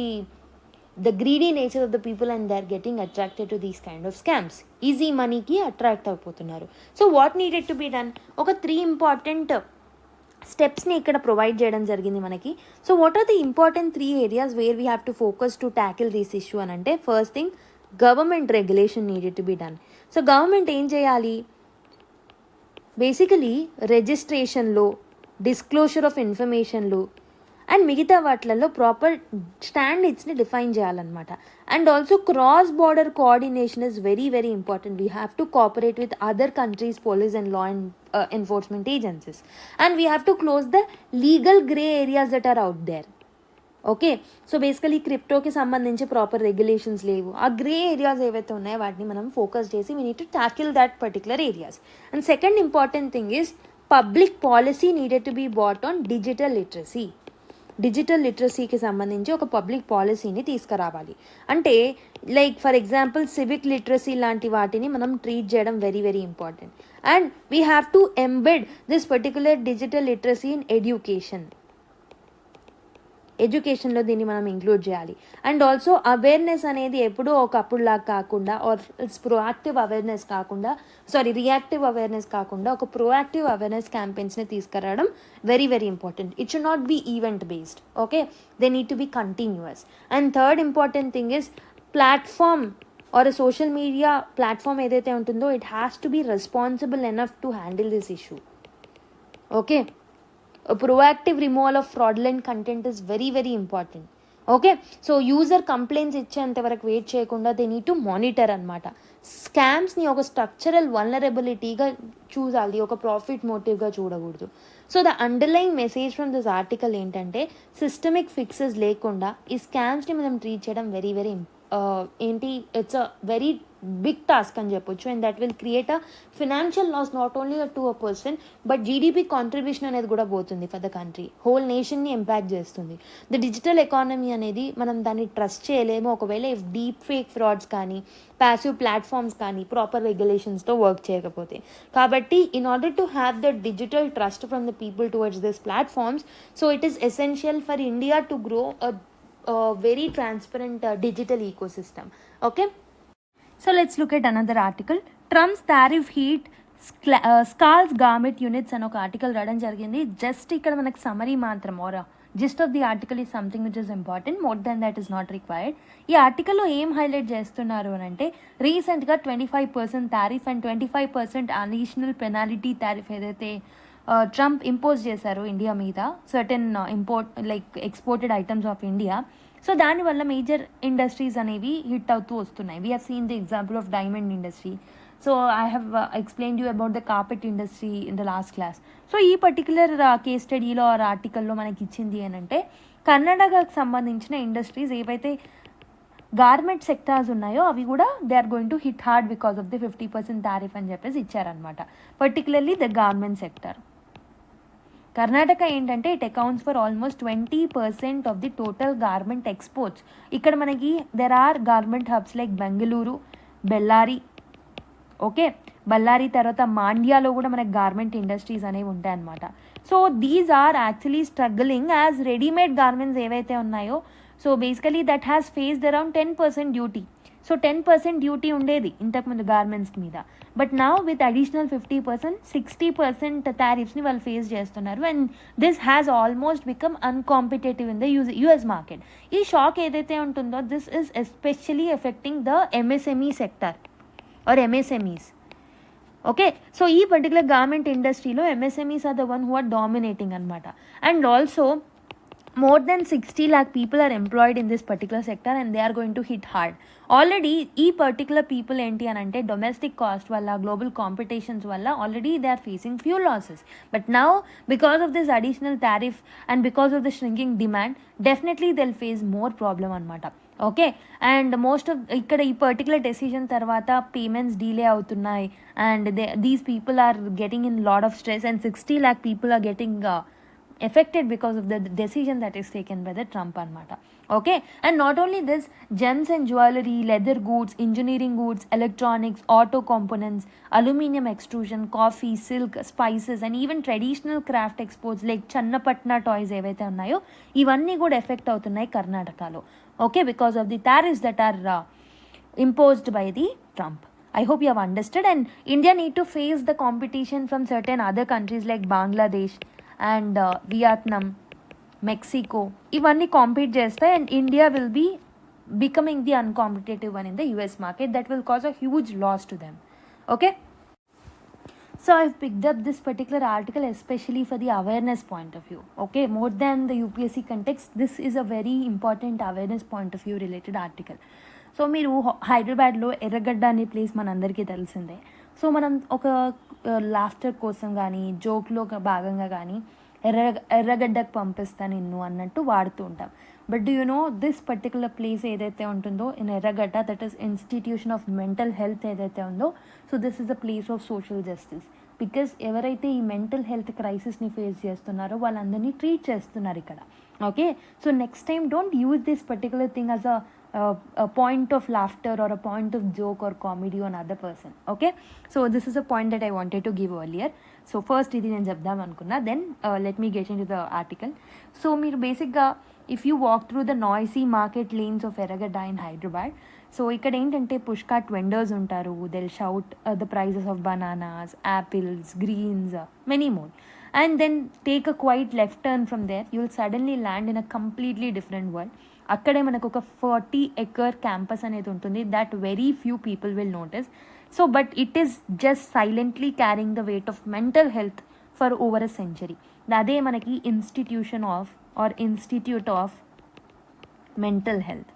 the greedy nature of the people and they are getting attracted to these kind of scams. Easy money ki attract avvotunnaru. So what needed to be done? Oka 3 important steps ni ikkada provide cheyadam jarigindi manaki. So what are the important 3 areas where we have to focus to tackle this issue anante, first thing government regulation needed to be done. So government em cheyali, basically registration lo, disclosure of information lo and మిగతా వాటిలలో proper స్టాండర్డ్స్ని define చేయాలన్నమాట. And also cross border coordination is very very important. We have to cooperate with other countries police and law enforcement agencies and we have to close the legal grey areas that are out there. Okay, so basically క్రిప్టోకి సంబంధించి proper regulations లేవు. ఆ grey areas ఏవైతే ఉన్నాయో వాటిని మనం focus చేసి we need to tackle that particular areas. And second important thing is public policy needed to be bought on digital literacy. Digital లిటరసీకి సంబంధించి ఒక పబ్లిక్ పాలసీని తీసుకురావాలి. అంటే like for example civic literacy లాంటి వాటిని మనం ట్రీట్ చేయడం very very important. And we have to embed this particular digital literacy in education. ఎడ్యుకేషన్లో దీన్ని మనం ఇంక్లూడ్ చేయాలి. అండ్ ఆల్సో అవేర్నెస్ అనేది ఎప్పుడూ ఒకప్పుడులాగా కాకుండా ఆర్ రియాక్టివ్ అవేర్నెస్ కాకుండా ఒక ప్రోయాక్టివ్ అవేర్నెస్ క్యాంపెయిన్స్ని తీసుకురావడం very very important. It should not be event based. Okay, they need to be continuous. And third important thing is platform or social media platform ఏదైతే ఉంటుందో it has to be responsible enough to handle this issue. Okay, proactive removal of fraudulent content is very very important. Okay, so user complaints ఇచ్చేంత వరకు wait చేయకుండా they need to monitor అనమాట. స్కామ్స్ని ఒక structural వల్నరబిలిటీగా చూడాలి, ఒక profit మోటివ్గా చూడకూడదు. So the underline message from this article ఏంటంటే సిస్టమిక్ ఫిక్సెస్ లేకుండా ఈ స్కామ్స్ని మనం ట్రీట్ చేయడం very very it's a very big task అని చెప్పొచ్చు. And that will create a financial loss not only to a person but GDP contribution అనేది కూడా పోతుంది ఫర్ ద కంట్రీ, హోల్ నేషన్ని ఇంపాక్ట్ చేస్తుంది. ద డిజిటల్ ఎకానమీ అనేది మనం దాన్ని ట్రస్ట్ చేయలేము ఒకవేళ ఇఫ్ డీప్ ఫేక్ ఫ్రాడ్స్ కానీ ప్యాసివ్ ప్లాట్ఫామ్స్ కానీ ప్రాపర్ రెగ్యులేషన్స్తో వర్క్ చేయకపోతే. కాబట్టి in order to have the digital trust from the people towards this platforms, so it is essential for India to grow a very transparent digital ecosystem. Okay, so let's look at another article. Trump's tariff heat scars garment units అని ఒక article రావడం జరిగింది. Just ఇక్కడ మనకు summary మాత్రం or gist of the article is something which is important, more than that is not required. ఈ ఆర్టికల్లో ఏం హైలైట్ చేస్తున్నారు అని అంటే రీసెంట్గా 25% tariff and 25% additional penalty tariff ఏదైతే ట్రంప్ ఇంపోజ్ చేశారు ఇండియా మీద certain exported items of India. So దానివల్ల మేజర్ ఇండస్ట్రీస్ అనేవి హిట్ అవుతూ వస్తున్నాయి. We have seen the example of diamond industry. So I have explained you about the carpet industry in the last class. So ఈ particular case స్టడీలో are ఆర్టికల్లో మనకి ఇచ్చింది ఏంటంటే కర్ణాటకకు సంబంధించిన ఇండస్ట్రీస్ ఏవైతే గార్మెంట్ సెక్టార్స్ ఉన్నాయో అవి కూడా they are going to hit hard because of the 50% tariff అని చెప్పేసి ఇచ్చారనమాట. Particularly the garment sector. Karnataka ఏంటంటే it accounts for almost 20% of the total garment exports. ఇక్కడ మనకి there are garment hubs like Bengaluru, Bellary. Okay, Ballari తర్వాత మాండ్యాలో కూడా మనకి గార్మెంట్ ఇండస్ట్రీస్ అనేవి ఉంటాయి అన్నమాట. So these are actually struggling as readymade garments ఏవైతే ఉన్నాయో. So basically that has faced around 10% duty. So 10% duty ఉండేది ఇంతకుముందు గార్మెంట్స్ మీద. బట్ నౌ విత్ అడిషనల్ 50%, 60% టారిఫ్స్ని వాళ్ళు ఫేస్ చేస్తున్నారు. And this has almost become uncompetitive in the US market. ఈ shock ఏదైతే ఉంటుందో this is especially affecting the MSME sector or MSMEs. Okay, so ఈ పర్టికులర్ గార్మెంట్ ఇండస్ట్రీలో MSMEs are the one who are dominating అనమాట. And also more than 60 lakh people are employed in this particular sector and they are going to hit hard. Already ఈ particular people ఏంటి అని అంటే domestic cost వల్ల global competitions వల్ల already they are facing few losses. But now because of this additional tariff and because of the shrinking demand definitely they will face more problem అనమాట. Okay, and most of ఇక్కడ ఈ particular decision తర్వాత payments delay అవుతున్నాయి and these people are getting in lot of stress and 60 lakh people are getting affected because of the decision that is taken by the Trump anamata. Okay, and not only this, gems and jewelry, leather goods, engineering goods, electronics, auto components, aluminium extrusion, coffee, silk, spices and even traditional craft exports like Channapatna toys evaithe unnayo ivanni kuda effect avutunnayi Karnatakalo. Okay, because of the tariffs that are imposed by the Trump. I hope you have understood. And India need to face the competition from certain other countries like Bangladesh and Vietnam, Mexico ఇవన్నీ compete చేస్తాయి and India will be becoming the uncompetitive one in the US market. That will cause a huge loss to them. Okay, so I've picked up this particular article especially for the awareness point of view. Okay, more than the UPSC context, this is a very important awareness point of view related article. So మీరు హైదరాబాద్లో ఎర్రగడ్డ అనే place మనందరికీ తెలిసిందే. So మనం ఒక laughter కోసం కానీ జోక్లో భాగంగా కానీ ఎర్రగడ్డకు పంపిస్తా నిన్ను అన్నట్టు వాడుతూ ఉంటాం. But do you know this particular place ఏదైతే ఉంటుందో ఇన్ ఎర్రగడ్డ, that is institution of mental health ఏదైతే ఉందో, so this is the place of social justice. Because ఎవరైతే ఈ మెంటల్ హెల్త్ క్రైసిస్ని ఫేస్ చేస్తున్నారో వాళ్ళందరినీ ట్రీట్ చేస్తున్నారు ఇక్కడ. Okay, so next time don't use this particular thing as a point of laughter or a point of joke or comedy on other person. Okay, so this is a point that I wanted to give earlier. So first ఇది నేను చెప్దాం అనుకున్నా, then let me get into the article. So మీరు బేసిక్గా if you walk through the noisy market lanes of Erragadda in Hyderabad, so ikkada entante pushcart vendors untaru, they'll shout the prices of bananas, apples, greens, many more, and then take a quiet left turn from there, you'll suddenly land in a completely different world. అక్కడే మనకు ఒక 40-acre campus అనేది ఉంటుంది, that very few people will notice. So but it is just silently carrying the weight of mental health for over a century. అదే మనకి institute of mental health.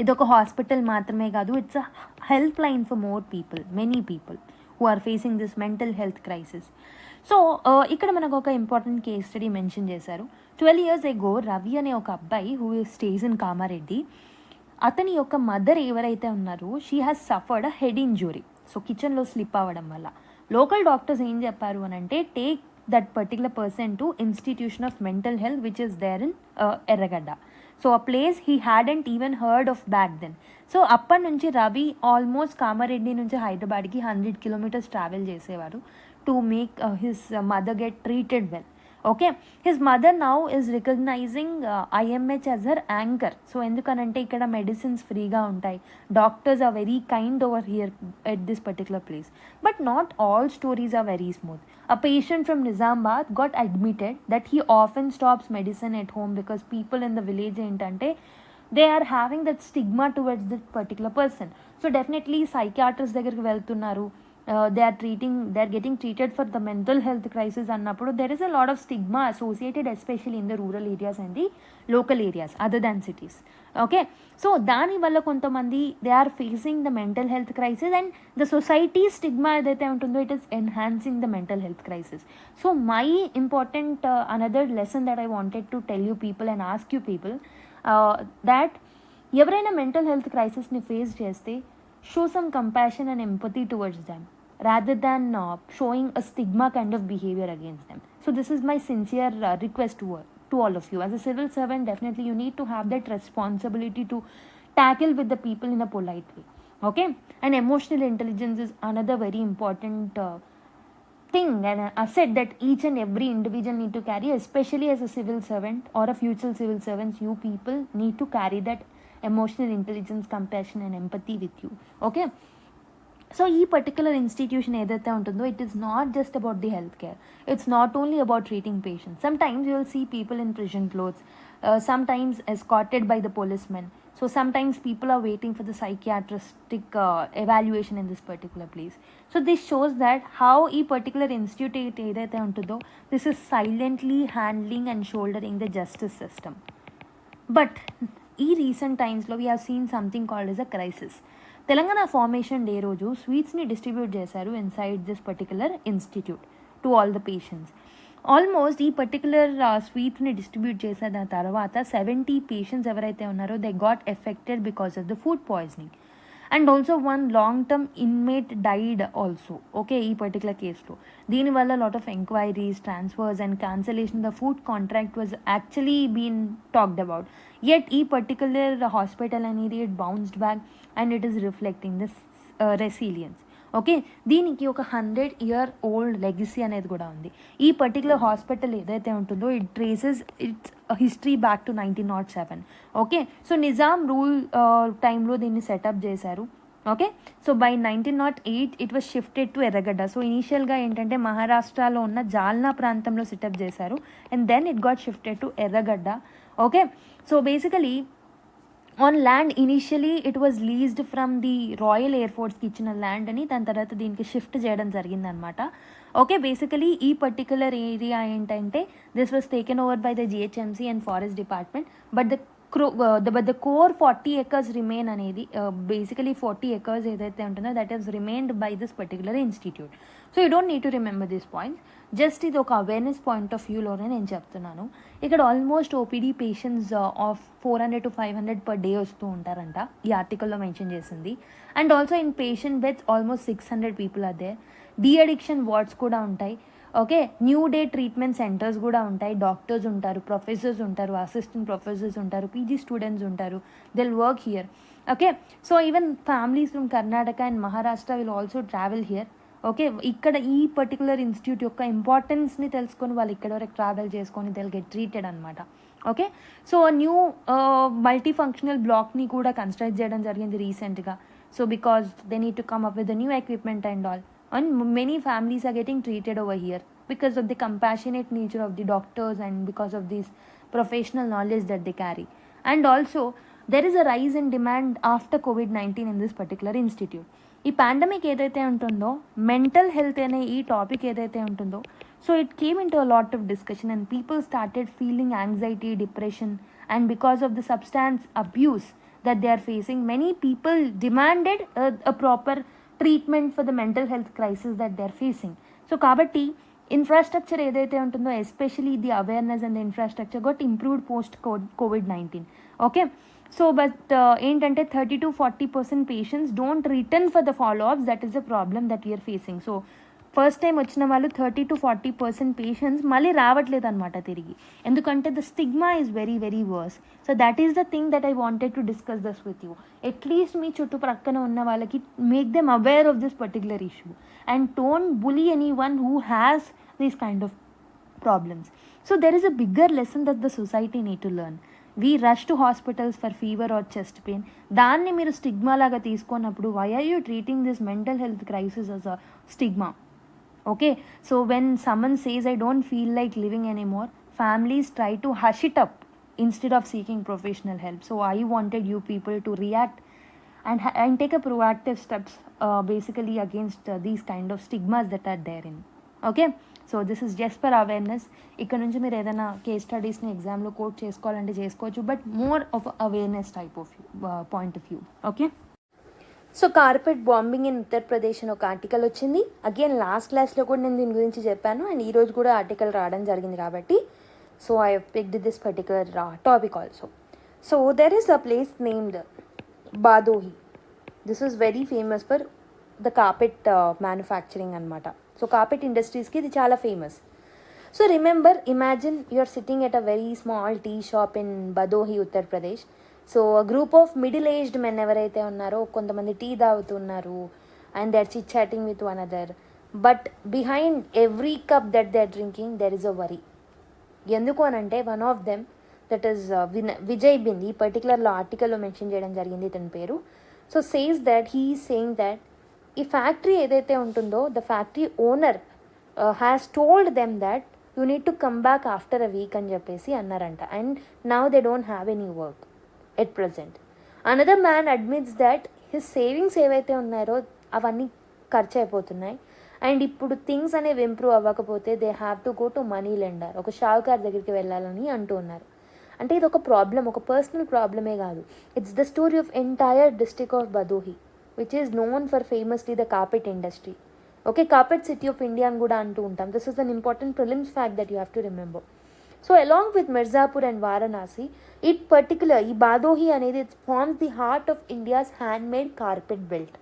ఇదొక hospital మాత్రమే కాదు, it's a help line for more people, many people who are facing this mental health crisis. So ఇక్కడ మనకు ఒక important case study mention చేశారు. 12 years ago Ravi అనే ఒక అబ్బాయి హూ స్టేస్ ఇన్ కామారెడ్డి, అతని యొక్క మదర్ ఎవరైతే ఉన్నారో she has suffered a head injury. So కిచెన్లో స్లిప్ అవ్వడం వల్ల లోకల్ డాక్టర్స్ ఏం చెప్పారు అని అంటే, take that particular person to institution of mental health which is there in Erragadda. So ఆ place he hadn't even heard of back then. So అప్పటి నుంచి రవి ఆల్మోస్ట్ కామారెడ్డి నుంచి హైదరాబాద్కి 100 kilometers ట్రావెల్ చేసేవారు to make his mother get treated well. Okay, his mother now is recognizing IMH as her anchor. So ఎందుకనంటే ఇక్కడ medicines ఫ్రీగా ఉంటాయి, doctors are very kind over here at this particular place. But not all stories are very smooth. A patient from Nizamabad got admitted that he often stops medicine at home because people in the village ఏంటంటే they are having that stigma towards that particular person. So definitely psychiatrist దగ్గరికి వెళ్తున్నారు, they are getting treated for the mental health crisis annappudu there is a lot of stigma associated, especially in the rural areas and the local areas other than cities. Okay, so dani valla kontamandi they are facing the mental health crisis, and the society stigma edaithe untundo it is enhancing the mental health crisis. So my important another lesson that I wanted to tell you people and ask you people, that ఎవరైనా mental health crisis ni face చేస్తే show some compassion and empathy towards them rather than showing a stigma kind of behavior against them. So this is my sincere request to all of you. As a civil servant, definitely you need to have that responsibility to tackle with the people in a polite way. Okay, and emotional intelligence is another very important thing and asset that each and every individual need to carry, especially as a civil servant or a future civil servants. You people need to carry that emotional intelligence, compassion and empathy with you. Okay, so ఈ particular institution ఏదైతే ఉంటుందో it is not just about the health care, it's not only about treating patients. Sometimes you will see people in prison clothes, sometimes escorted by the policemen. So sometimes people are waiting for the psychiatristic evaluation in this particular place. So this shows that how ఈ particular institute ఏదైతే ఉంటుందో this is silently handling and shouldering the justice system. But ఈ recent టైమ్స్లో we have scene something called as a crisis. Telangana formation day రోజు స్వీట్స్ని distribute చేశారు inside this particular institute to all the patients. Almost ఈ particular స్వీట్స్ని distribute చేసిన తర్వాత 70 patients ఎవరైతే ఉన్నారో they got affected because of the food poisoning. And also one long term inmate died also. Okay, ఈ particular కేసులో దీనివల్ల lot of enquiries, transfers and cancellation the food contract was actually been talked about. Yet ఈ particular hospital అనేది it bounced back and it is reflecting this resilience. Okay, దీనికి ఒక 100-year-old legacy అనేది కూడా ఉంది. ఈ పర్టికులర్ హాస్పిటల్ ఏదైతే ఉంటుందో it traces its history back to 1907. Okay, so Nizam rule టైంలో దీన్ని సెటప్ చేశారు. Okay, so by 1908 it was shifted to Erragadda. So ఇనీషియల్గా ఏంటంటే మహారాష్ట్రలో ఉన్న జాల్నా ప్రాంతంలో సెటప్ చేశారు and then it got shifted to Erragadda. Okay, so basically on land initially it was leased from the royal air ఫోర్స్కి ఇచ్చిన ల్యాండ్ అని దాని తర్వాత దీనికి షిఫ్ట్ చేయడం జరిగిందనమాట. ఓకే, బేసికలీ ఈ పర్టికులర్ ఏరియా ఏంటంటే this was taken over by the GHMC and forest department. But the core 40 acres remain అనేది బేసికలీ 40 acres ఏదైతే ఉంటుందో that is remained by this particular institute. So you don't need to remember this points, just ఇది ఒక awareness point of వ్యూలోనే నేను చెప్తున్నాను. ఇక్కడ almost OPD patients of 400 to 500 per day వస్తూ ఉంటారంట, ఈ ఆర్టికల్లో మెన్షన్ చేసింది. And also inpatient beds almost 600 people are there. De addiction wards కూడా ఉంటాయి. Okay, new day treatment centres కూడా ఉంటాయి. డాక్టర్స్ ఉంటారు, ప్రొఫెసర్స్ ఉంటారు, అసిస్టెంట్ ప్రొఫెసర్స్ ఉంటారు, పీజీ స్టూడెంట్స్ ఉంటారు, they'll work here. Okay, so even families from Karnataka and Maharashtra will also travel here. Okay, ఇక్కడ ఈ పర్టికులర్ ఇన్స్టిట్యూట్ యొక్క ఇంపార్టెన్స్ని తెలుసుకొని వాళ్ళు ఇక్కడ వరకు ట్రావెల్ చేసుకొని దే విల్ గెట్ ట్రీటెడ్ అనమాట. Okay, so new multi functional బ్లాక్ని కూడా కన్స్ట్రక్ట్ చేయడం జరిగింది రీసెంట్గా. So because they need to come up with the new equipment and all, and many families are getting treated over here because of the compassionate nature of the doctors and because of this professional knowledge that they carry. And also there is a rise in demand after COVID-19 in this particular institute. ఈ pandemic ఏదైతే ఉంటుందో, mental health అనే ఈ topic ఏదైతే ఉంటుందో, so it came in to a lot of discussion and people started feeling anxiety, depression, and because of the substance abuse that they are facing, many people demanded a proper treatment for the mental health crisis that they are facing. So kabatti infrastructure ఏదైతే ఉంటుందో, especially the awareness and the infrastructure got improved post COVID-19. Okay, so but ఏంటంటే 30-40% patients don't return for the follow ups. That is the problem that we are facing. So first time వచ్చిన వాళ్ళు 30-40% patients మళ్ళీ రావట్లేదు అనమాట తిరిగి, ఎందుకంటే the stigma is very very worse. So that is the thing that I wanted to discuss this with you. At least మీ చుట్టుప్రక్కన ఉన్న వాళ్ళకి make them aware of this particular issue and don't bully any one who has these kind of problems. So there is a bigger lesson that the society need to learn. We rush to hospitals for fever or chest pain. దాన్ని మీరు stigma లాగా తీసుకున్నప్పుడు why are you treating this mental health crisis as a stigma? Okay, so when someone says I don't feel like living anymore, families try to hush it up instead of seeking professional help. So I wanted you people to react and take a proactive steps basically against these kind of stigmas that are therein. Okay, so this is just for awareness. ఇక్కడ నుంచి మీరు ఏదైనా case స్టడీస్ని ఎగ్జామ్లో coat చేసుకోవాలంటే చేసుకోవచ్చు, but more of awareness type of point of view. Okay, so carpet bombing in Uttar Pradesh అని ఒక article వచ్చింది. అగైన్ లాస్ట్ క్లాస్లో కూడా నేను దీని గురించి చెప్పాను అండ్ ఈరోజు కూడా ఆర్టికల్ రావడం జరిగింది కాబట్టి so I picked this particular topic also. So there is a place named Bhadohi. This is very famous for the carpet manufacturing అనమాట. సో కార్పెట్ ఇండస్ట్రీస్కి ఇది చాలా famous. So remember, imagine you are sitting at a very small tea shop in Bhadohi, Uttar Pradesh. So group of middle aged men ఎవరైతే ఉన్నారో కొంతమంది tea తాగుతున్నారు and they are chit chatting with one other. But behind every cup that they are drinking there is a worry. ఎందుకు అనంటే one of them that is Vijay Bind, ఈ పర్టికులర్లో ఆర్టికల్లో mention చేయడం జరిగింది ఇతని పేరు. So says that he is saying that ఈ ఫ్యాక్టరీ ఏదైతే ఉంటుందో the factory owner has told them that you need to come back after a week అని చెప్పేసి అన్నారంట. And now they don't have any work at present. Another man admits that his savings ఏవైతే ఉన్నారో అవన్నీ ఖర్చు అయిపోతున్నాయి అండ్ ఇప్పుడు things అనేవి ఇంప్రూవ్ అవ్వకపోతే they have to go to money lender, ఒక షావుకార్ దగ్గరికి వెళ్ళాలని అంటూ ఉన్నారు. అంటే ఇది ఒక ప్రాబ్లం, ఒక పర్సనల్ ప్రాబ్లమే కాదు. It's the story of entire district of Bhadohi which is known for famously the carpet industry. Okay, carpet city of India అని కూడా అంటూ ఉంటాం. This is an important prelims fact that you have to remember. So along with Mirzapur and Varanasi, it particular ఈ బాదోహి అనేది it forms the heart of India's handmade carpet belt.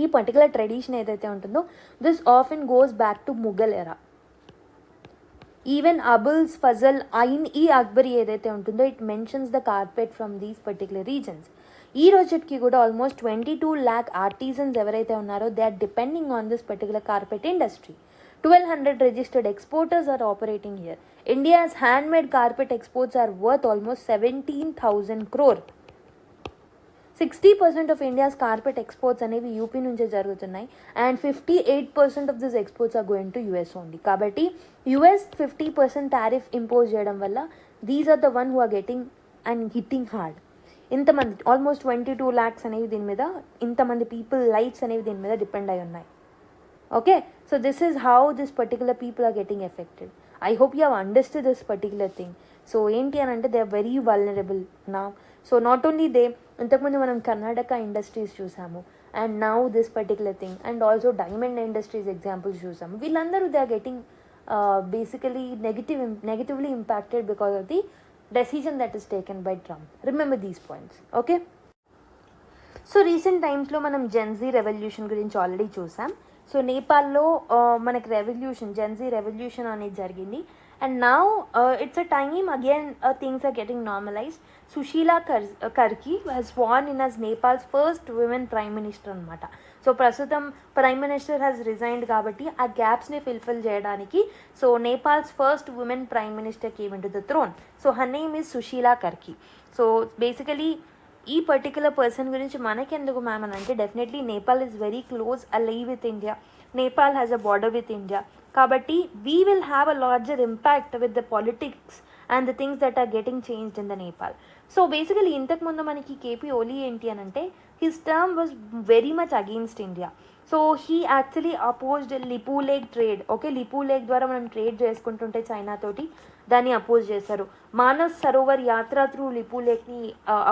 ఈ particular tradition ఏదైతే ఉంటుందో this often goes back to Mughal era. Even Abul's Fazal Ain e Akbari ఏదైతే ఉంటుందో it mentions the carpet from these particular regions. ఈ రోజుకి కూడా ఆల్మోస్ట్ 22 lakh ఆర్టిజన్స్ ఎవరైతే ఉన్నారో they are depending on this particular carpet industry. 1200 registered exporters are operating here. India's handmade carpet exports are worth almost 17,000 crore. 60% of India's carpet exports అనేవి UP నుంచే జరుగుతున్నాయి and 58% of this exports are going to US only. కాబట్టి US 50% tariff impose చేయడం వల్ల these are the one who are getting and hitting hard. ఇంతమంది almost 22 lakhs అనేవి దీని మీద, ఇంతమంది పీపుల్ లైఫ్స్ అనేవి దీని మీద డిపెండ్ అయి ఉన్నాయి. Okay, so this is how this particular people are getting affected. I hope you have understood this particular thing. So ఏంటి అని అంటే దే ఆర్ వెరీ వల్నరబుల్ నా. సో నాట్ ఓన్లీ దే, ఇంతకుముందు మనం కర్ణాటక ఇండస్ట్రీస్ చూసాము and now this particular thing and also diamond industries examples చూసాము. వీళ్ళందరూ they are getting basically negatively impacted because of the decision that is taken by Trump. Remember these points, okay? So recent టైమ్స్లో మనం Gen Z revolution గురించి ఆల్రెడీ చూసాం. సో నేపాల్లో మనకి రెవల్యూషన్, జెన్జీ రెవల్యూషన్ అనేది జరిగింది and now it's a time again things are getting normalised. Sushila Karki has sworn in as Nepal's first women prime minister అనమాట. సో ప్రస్తుతం ప్రైమ్ మినిస్టర్ హ్యాస్ రిజైన్డ్ కాబట్టి ఆ గ్యాప్స్ని ఫిల్ఫిల్ చేయడానికి so Nepal's first women prime minister came into the throne. So her name is Susheela Karki. So basically ఈ particular person గురించి మనకెందుకు ma'am అని అంటే, definitely Nepal is very close ally with India. Nepal has a border with India. కాబట్టి we will have a larger impact with the politics and the things that are getting changed in the Nepal. So basically ఇంతకుముందు మనకి కేపీ ఓలీ ఏంటి అని అంటే, his term was very much against India. So he actually opposed Lipulekh trade. Okay, లిపూ lake ద్వారా మనం trade చేసుకుంటుంటే China తోటి, దాన్ని అపోజ్ చేశారు. మానస్ సరోవర్ యాత్ర త్రూ లిపూ లేక్ని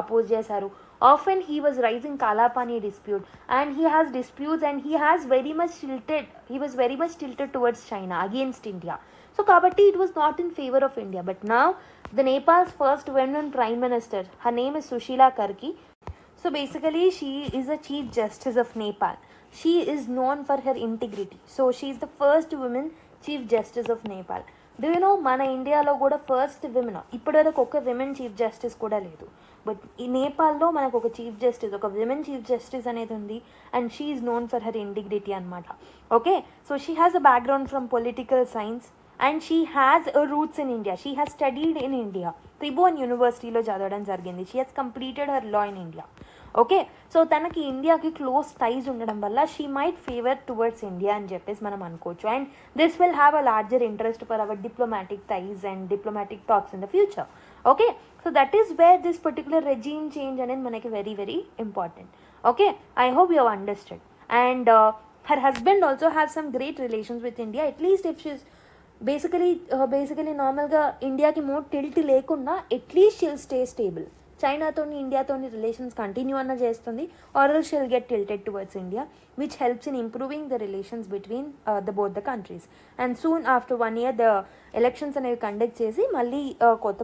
అపోజ్ చేశారు. Often he was raising Kalapani dispute, and he has disputes, and he was very much tilted towards China, against India. So kabatti it was not in favor of India. But now the Nepal's first women prime minister, her name is Sushila Karki. So basically she is a chief justice of Nepal. She is known for her integrity. So she is the first woman chief justice of Nepal. Do you know, మన ఇండియాలో కూడా first women, ఇప్పటివరకు ఒక women chief justice కూడా లేదు. But ఈ నేపాల్లో మనకు ఒక చీఫ్ జస్టిస్, ఒక విమెన్ చీఫ్ జస్టిస్ అనేది ఉంది. And she is known for her integrity అనమాట. Okay, so she has a background from political science and she has a roots in India. She has studied in India. Tribhuvan యూనివర్సిటీలో చదవడం జరిగింది. She has completed her law in India. Okay, so తనకి ఇండియాకి close ties ఉండడం వల్ల she might favour towards India అని చెప్పేసి మనం అనుకోవచ్చు. And this will have a larger interest for our diplomatic ties and diplomatic talks in the future. Okay, so that is where this particular regime change అనేది మనకి very very important. Okay, I hope you have understood. And her husband also have some great relations with India. At least if she's basically నార్మల్గా ఇండియాకి more tilt లేకుండా at least she'll stay stable. చైనాతోని ఇండియాతోని relations continue అన్న చేస్తుంది, or else she'll get tilted towards India, which helps in improving the relations between both the countries. And soon after 1 year the elections అనేవి conduct చేసి మళ్ళీ కొత్త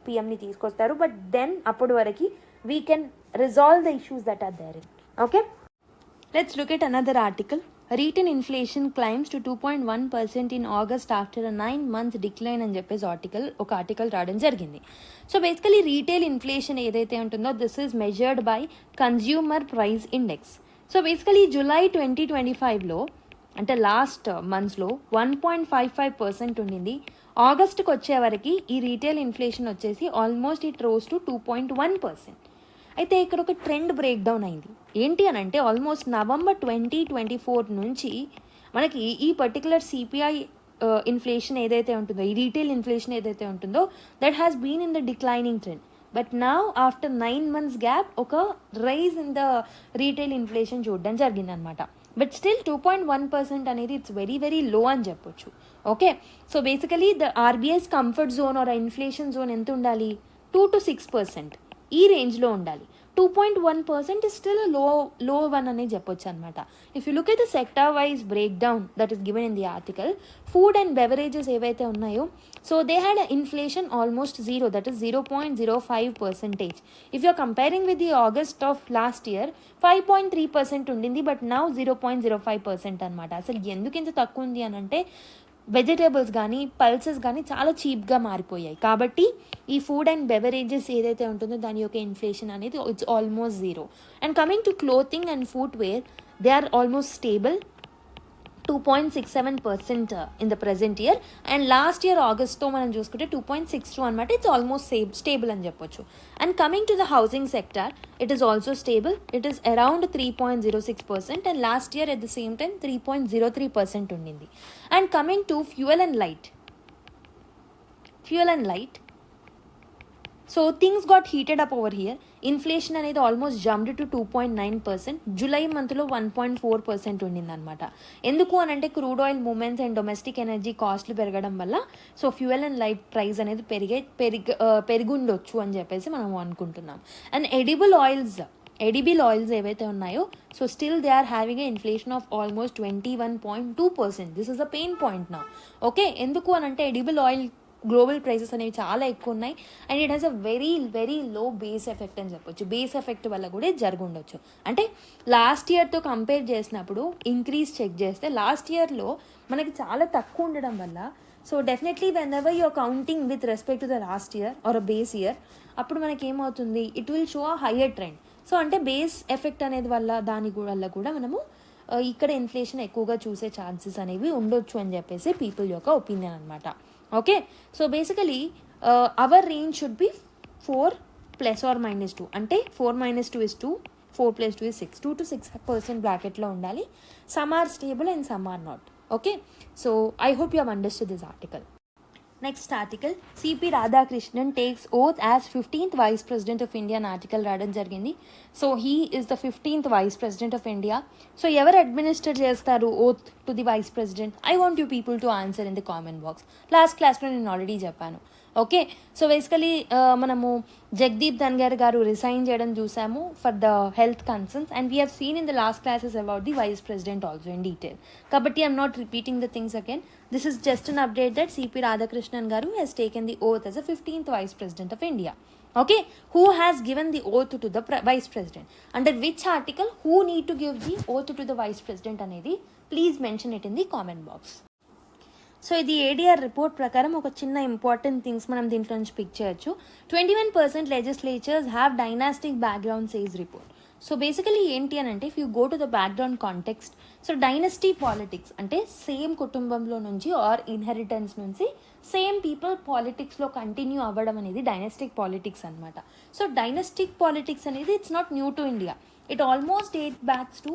పిఎంని తీసుకొస్తారు. బట్ దెన్ అప్పటి వరకు we can resolve the issues that are there. Okay, let's look at another article. Retail inflation climbs to 2.1% in August after a 9-month decline అని చెప్పేసి ఒక ఆర్టికల్ రావడం జరిగింది. సో బేసికలీ రీటైల్ ఇన్ఫ్లేషన్ ఏదైతే ఉంటుందో this is measured by consumer price index. So basically July 2025లో అంటే last మంత్స్లో 1.55% ఉండింది. ఆగస్ట్కి వచ్చేవరకు ఈ రీటైల్ ఇన్ఫ్లేషన్ వచ్చేసి ఆల్మోస్ట్ ఇట్ రోజ్ టు 2.1%. అయితే ఇక్కడ ఒక ట్రెండ్ బ్రేక్ డౌన్ అయింది. ఏంటి అని అంటే, ఆల్మోస్ట్ నవంబర్ 2024 నుంచి మనకి ఈ పర్టికులర్ సిపిఐ ఇన్ఫ్లేషన్ ఏదైతే ఉంటుందో, ఈ రీటైల్ ఇన్ఫ్లేషన్ ఏదైతే ఉంటుందో that has been in the declining trend. But now after 9 months gap ఒక rise in the retail inflation చూడడం జరిగిందనమాట. బట్ స్టిల్ 2.1% అనేది ఇట్స్ వెరీ వెరీ లో అని చెప్పొచ్చు. Okay, so basically the RBI's comfort zone or inflation zone ఎంత ఉండాలి? 2 to 6% ఈ రేంజ్లో ఉండాలి. 2.1% is still a low one అనేది చెప్పొచ్చు అనమాట. If you look at the sector wise breakdown that is given in the article, food and beverages ఏవైతే ఉన్నాయో so they had inflation almost 0, that is 0.05%. If you're comparing with the August of last year 5.3% ఉండింది, but now 0.05% అనమాట. అసలు ఎందుకు ఇంత తక్కువ ఉంది అని అంటే, వెజిటేబుల్స్ కానీ పల్సెస్ కానీ చాలా చీప్గా మారిపోయాయి. కాబట్టి ఈ ఫుడ్ అండ్ బెవరేజెస్ ఏదైతే ఉంటుందో దాని యొక్క ఇన్ఫ్లేషన్ అనేది it's almost 0. And coming to clothing and footwear, they are almost stable, 2.67% in the present year. And last year August మనం చూసుకుంటే 2.62 అనమాట. ఇట్స్ ఆల్మోస్ట్ స్టేబుల్ అని చెప్పొచ్చు. And coming to the housing sector, it is also stable. It is around 3.06%, and last year at the same time 3.03% ఉండింది. And coming to fuel and light, so things got heated up over here. Inflation అనేది almost jumped to 2.9%. July మంత్లో 1.4% ఉండింది అనమాట. ఎందుకు అని అంటే crude oil movements and domestic energy కాస్ట్లు పెరగడం వల్ల so fuel and light price అనేది పెరిగుండొచ్చు అని చెప్పేసి మనం అనుకుంటున్నాం. అండ్ ఎడిబుల్ ఆయిల్స్ ఏవైతే ఉన్నాయో so still they are having a inflation of almost 21.2%. This is a pain point నా. ఓకే, ఎందుకు అని అంటే ఎడిబుల్ ఆయిల్ గ్లోబల్ ప్రైసెస్ అనేవి చాలా ఎక్కువ ఉన్నాయి. And it has a very very low base effect అని చెప్పొచ్చు. బేస్ ఎఫెక్ట్ వల్ల కూడా జరుగుండొచ్చు. అంటే లాస్ట్ ఇయర్తో కంపేర్ చేసినప్పుడు ఇంక్రీజ్ చెక్ చేస్తే లాస్ట్ ఇయర్లో మనకి చాలా తక్కువ ఉండడం వల్ల so definitely whenever you're counting with respect to the last year or a base year, అప్పుడు మనకి ఏమవుతుంది, it will show a higher trend. So అంటే బేస్ ఎఫెక్ట్ అనేది వల్ల దాని వల్ల కూడా మనము ఇక్కడ ఇన్ఫ్లేషన్ ఎక్కువగా చూసే ఛాన్సెస్ అనేవి ఉండొచ్చు అని చెప్పేసి పీపుల్ యొక్క ఒపీనియన్ అనమాట. Okay, so basically our range should be 4 ± 2, అంటే 4 - 2 is 2, 4 + 2 is 6, 2 to 6% బ్రాకెట్లో ఉండాలి. Some are stable and some are not. Okay, so I hope you have understood this article. Next article, CP Radhakrishnan takes oath as 15th vice president of India అని article రావడం జరిగింది. So he is the 15th vice president of India. So ఎవరు administer చేస్తారు oath to the vice president? I want you people to answer in the comment box. Last క్లాస్లో నేను already చెప్పాను. Okay, so basically మనము జగదీప్ ధన్గర్ గారు resign చేయడం చూసాము for the health concerns, and we have seen in the last classes about the vice president also in detail. కాబట్టి I'm not repeating the things again. This is just an update that CP Radhakrishnan Garu has taken the oath as a 15th Vice President of India. Okay, who has given the oath to the Vice President? Under which article? Who need to give the oath to the Vice President anedi? Please mention it in the comment box. So ఇది ADR report ప్రకారం ఒక చిన్న important things మనం దీంట్లో నుంచి pick చేయొచ్చు. 21% legislators have dynastic background says report. So basically ఏంటి అని అంటే, if you go to the background context, so dynasty politics అంటే సేమ్ కుటుంబంలో నుంచి ఆర్ ఇన్హెరిటెన్స్ నుంచి సేమ్ పీపుల్ పాలిటిక్స్లో కంటిన్యూ అవ్వడం అనేది డైనస్టిక్ పాలిటిక్స్ అనమాట. సో డైనస్టిక్ పాలిటిక్స్ అనేది it's not new to India. It almost date backs to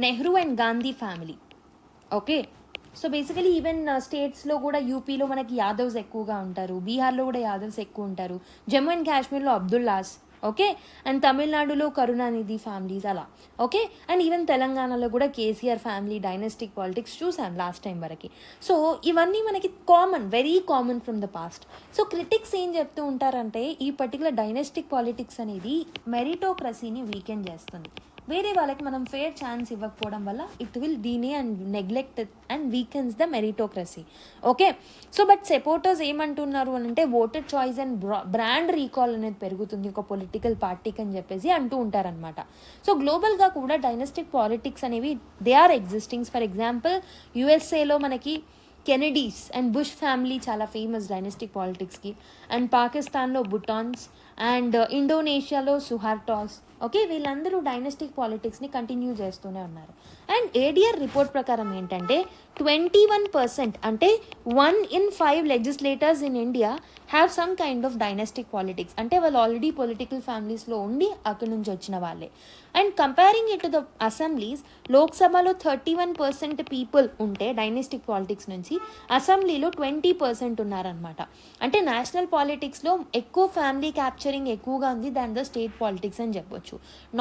Nehru and Gandhi family. Okay, so basically even స్టేట్స్లో కూడా యూపీలో మనకి యాదవ్స్ ఎక్కువగా ఉంటారు, బీహార్లో కూడా యాదవ్స్ ఎక్కువ ఉంటారు, జమ్మూ అండ్ కాశ్మీర్లో అబ్దుల్లాస్, ఓకే, అండ్ తమిళనాడులో కరుణానిధి ఫ్యామిలీస్ అలా. ఓకే, అండ్ ఈవెన్ తెలంగాణలో కూడా కేసీఆర్ ఫ్యామిలీ డైనస్టిక్ పాలిటిక్స్ చూసాం లాస్ట్ టైం వరకు. సో ఇవన్నీ మనకి common, very common from the past. So critics ఏం చెప్తూ ఉంటారంటే, ఈ పర్టికులర్ డైనస్టిక్ పాలిటిక్స్ అనేది మెరిటోక్రసీని వీకెండ్ చేస్తుంది. వేరే వాళ్ళకి మనం ఫేర్ ఛాన్స్ ఇవ్వకపోవడం వల్ల it will deny and neglect and weakens the meritocracy. Okay, so but supporters ఏమంటున్నారు అని అంటే, voter choice and brand recall అనేది పెరుగుతుంది ఒక పొలిటికల్ పార్టీకి అని చెప్పేసి అంటూ ఉంటారనమాట. సో గ్లోబల్గా కూడా డైనస్టిక్ పాలిటిక్స్ అనేవి they are existing. For example యుఎస్ఏలో మనకి కెనడీస్ అండ్ బుష్ ఫ్యామిలీ చాలా ఫేమస్ డైనస్టిక్ పాలిటిక్స్కి, అండ్ పాకిస్తాన్లో బుటాన్స్, అండ్ ఇండోనేషియాలో సుహార్టాస్. ఓకే, వీళ్ళందరూ డైనస్టిక్ పాలిటిక్స్ని కంటిన్యూ చేస్తూనే ఉన్నారు. అండ్ ఏడీఆర్ రిపోర్ట్ ప్రకారం ఏంటంటే 21% అంటే 1 in 5 legislators in India have some kind of dynastic politics. అంటే వాళ్ళు ఆల్రెడీ పొలిటికల్ ఫ్యామిలీస్లో ఉండి అక్కడి నుంచి వచ్చిన వాళ్ళే. And comparing it to the assemblies, లోక్సభలో 31% పీపుల్ ఉంటే డైనస్టిక్ పాలిటిక్స్ నుంచి, అసెంబ్లీలో 20% ఉన్నారనమాట. అంటే నేషనల్ పాలిటిక్స్లో ఎక్కువ ఫ్యామిలీ క్యాప్చరింగ్ ఎక్కువగా ఉంది దాన్ ద స్టేట్ పాలిటిక్స్ అని చెప్పొచ్చు.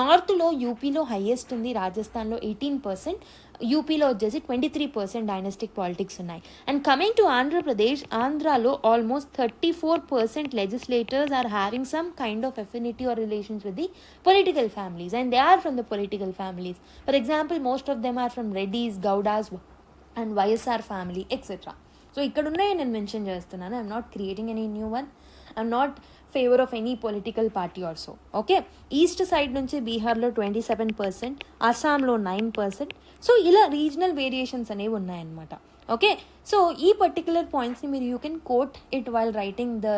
నార్త్లో యూపీలో హైయెస్ట్ ఉంది, రాజస్థాన్లో 18%, యూపీలో వచ్చేసి 23% డైనస్టిక్ పాలిటిక్స్ ఉన్నాయి. అండ్ కమింగ్ టు ఆంధ్రప్రదేశ్, ఆంధ్రాలో almost 34% legislators are having some kind of affinity or relations with the political families, and they are from the political families. For example, most of them are from Reddys, Gowdas and YSR family etcetera. So ఇక్కడ ఉన్నాయి నేను mention చేస్తున్నాను. I'm not creating any new one. I'm not favour of any political party also. Okay, east side నుంచి బీహార్లో 27%, అస్సాంలో 9%. So ఇలా regional variations అనేవి ఉన్నాయన్నమాట. ఓకే, సో ఈ పర్టికులర్ పాయింట్స్ని మీరు you can quote it while writing the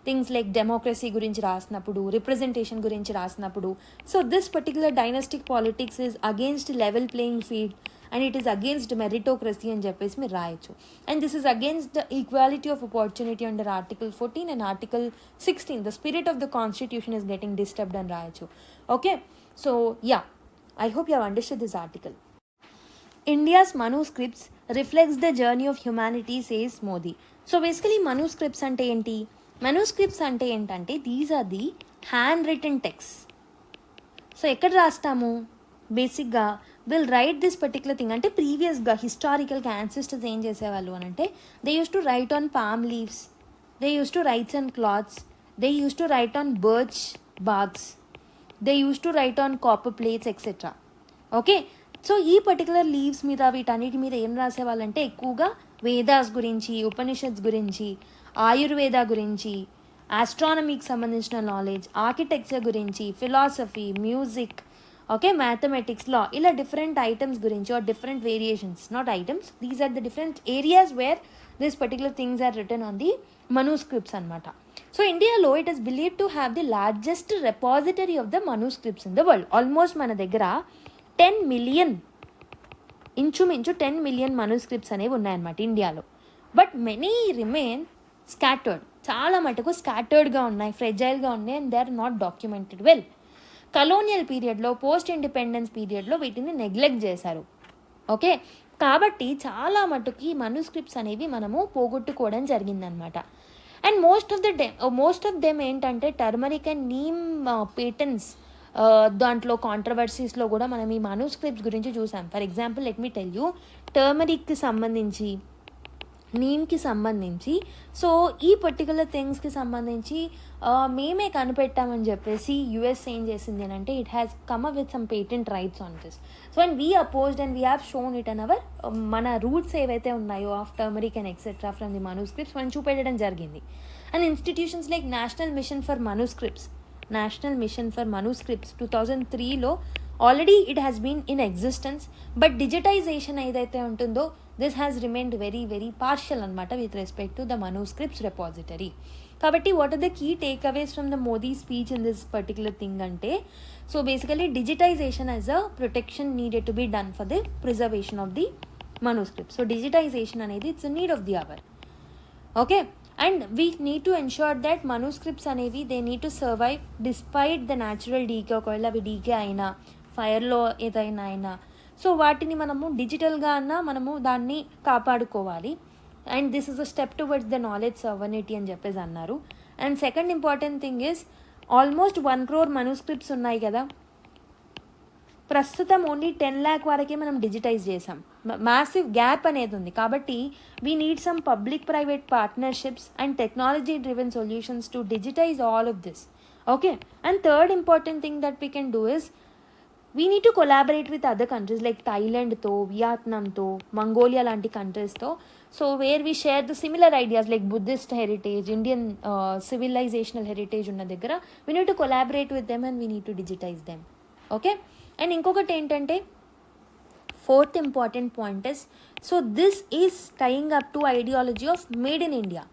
things like democracy గురించి రాసినప్పుడు, రిప్రజెంటేషన్ గురించి రాసినప్పుడు. So this particular dynastic politics is against level playing field and it is against meritocracy అని చెప్పేసి మీరు రాయొచ్చు. And this is against the equality of opportunity under Article 14 and Article 16. The spirit of the constitution is getting disturbed అని రాయొచ్చు. Okay, so yeah, I hope you have understood this article. India's manuscripts reflects the journey of humanity, says Modi. So basically manuscripts అంటే ఏంటి? Manuscripts అంటే ఏంటంటే, these are the handwritten texts. So ఎక్కడ రాస్తాము? బేసిక్గా will write this particular thing. అంటే ప్రీవియస్గా హిస్టారికల్గా ancestors ఏం చేసేవాళ్ళు అని అంటే, they use to right on palm leaves, they use to rights on clothes, they use to right on Burch bags, they use to right on copper plates etcetera. Okay, so ఈ particular leaves మీద వీటన్నిటి మీద ఏం రాసేవాళ్ళంటే ఎక్కువగా వేదాస్ గురించి, ఉపనిషత్స్ గురించి, ఆయుర్వేద గురించి, ఆస్ట్రానమీకి సంబంధించిన నాలెడ్జ్, ఆర్కిటెక్చర్ గురించి, philosophy, music, okay, mathematics, law, ఇలా డిఫరెంట్ ఐటమ్స్ గురించి or different variations, not items, these are the different areas where this particular things are written on the manuscripts అనమాట. సో ఇండియాలో it is believed to have the largest repository of the manuscripts in the world. Almost మన దగ్గర 10 million ఇంచుమించు 10 million మనూస్క్రిప్ట్స్ అనేవి ఉన్నాయన్నమాట ఇండియాలో. But many remain scattered, చాలా మటుకు స్కాటర్డ్గా ఉన్నాయి, ఫ్రెజైల్గా ఉన్నాయి, and they are not documented well. Colonial పీరియడ్లో, పోస్ట్ ఇండిపెండెన్స్ పీరియడ్లో వీటిని నెగ్లెక్ట్ చేశారు. ఓకే, కాబట్టి చాలా మటుకి మనూస్క్రిప్ట్స్ అనేవి మనము పోగొట్టుకోవడం జరిగిందనమాట. అండ్ మోస్ట్ ఆఫ్ దెమ్ ఏంటంటే టర్మరిక్ అండ్ నీమ్ పేటెంట్స్, దాంట్లో కాంట్రవర్సీస్లో కూడా మనం ఈ మనూస్క్రిప్ట్స్ గురించి చూసాం. For example let me tell you, టర్మరిక్కి సంబంధించి, నీమ్కి సంబంధించి, సో ఈ పర్టికులర్ థింగ్స్కి సంబంధించి మేమే కనిపెట్టామని చెప్పేసి యుఎస్ ఏం చేసింది అని అంటే, it has come up with some patent rights on this. So and we opposed and we have shown it on our, మన రూట్స్ ఏవైతే ఉన్నాయో of turmeric and etcetera from the manuscripts మనం చూపెట్టడం జరిగింది. And institutions like national mission for manuscripts 2003లో already it has been in existence, but digitization ఏదైతే ఉంటుందో this has remained very very partial అనమాట with respect to the manuscripts repository. కాబట్టి what are the key takeaways from the Modi speech in this particular thing అంటే, so basically digitization as a protection needed to be done for the preservation of the manuscript. So digitization అనేది it's need of the hour. Okay, and we need to ensure that manuscripts అనేవి they need to survive despite the natural decay. ఒకవేళ అవి DK అయినా, ఫైర్లో ఏదైనా అయినా, so వాటిని మనము డిజిటల్గా అన్నా మనము దాన్ని కాపాడుకోవాలి. And this is a step towards the knowledge sovereignty అని చెప్పేసి అన్నారు. And second important thing is, almost 1 crore manuscripts ఉన్నాయి కదా, ప్రస్తుతం ఓన్లీ 10 lakh వరకే మనం డిజిటైజ్ చేసాం. మ్యాసివ్ గ్యాప్ అనేది ఉంది. కాబట్టి we need some public private partnerships and technology driven solutions to digitize all of this. Okay, and third important thing that we can do is, we need to collaborate with other countries like థాయిలాండ్తో, వియత్నాంతో, Mongolia లాంటి కంట్రీస్తో. So where we share the similar ideas like Buddhist heritage, Indian civilizational heritage ఉన్న దగ్గర we need to collaborate with them and we need to digitize them. Okay, and ఇంకొకటి ఏంటంటే, fourth important point is, so this is tying up to ideology of made in India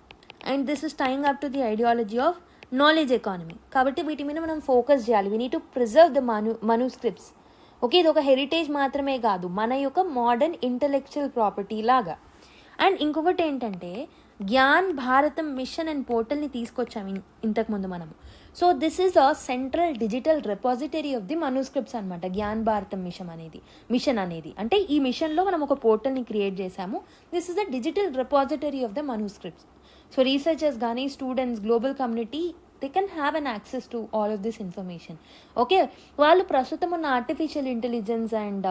and this is tying up to the ideology of knowledge economy. కాబట్టి వీటి మీద మనం focus చేయాలి. We need to preserve the manuscripts. Okay, ఇది ఒక heritage మాత్రమే కాదు, మన యొక్క మోడర్న్ ఇంటలెక్చువల్ ప్రాపర్టీ లాగా. అండ్ ఇంకొకటి ఏంటంటే, జ్ఞాన్ భారతం మిషన్ అండ్ పోర్టల్ని తీసుకొచ్చాము ఇంతకుముందు మనము. So this is a central digital repository of the మనూస్క్రిప్ట్స్ అనమాట. జ్ఞాన్ భారతం మిషన్ అనేది అంటే ఈ మిషన్లో మనం ఒక పోర్టల్ని క్రియేట్ చేశాము. This is the digital repository of the manuscripts. So researchers కానీ, students, global community, they can have an access to all of this information. Okay, వాళ్ళు ప్రస్తుతం ఉన్న artificial intelligence and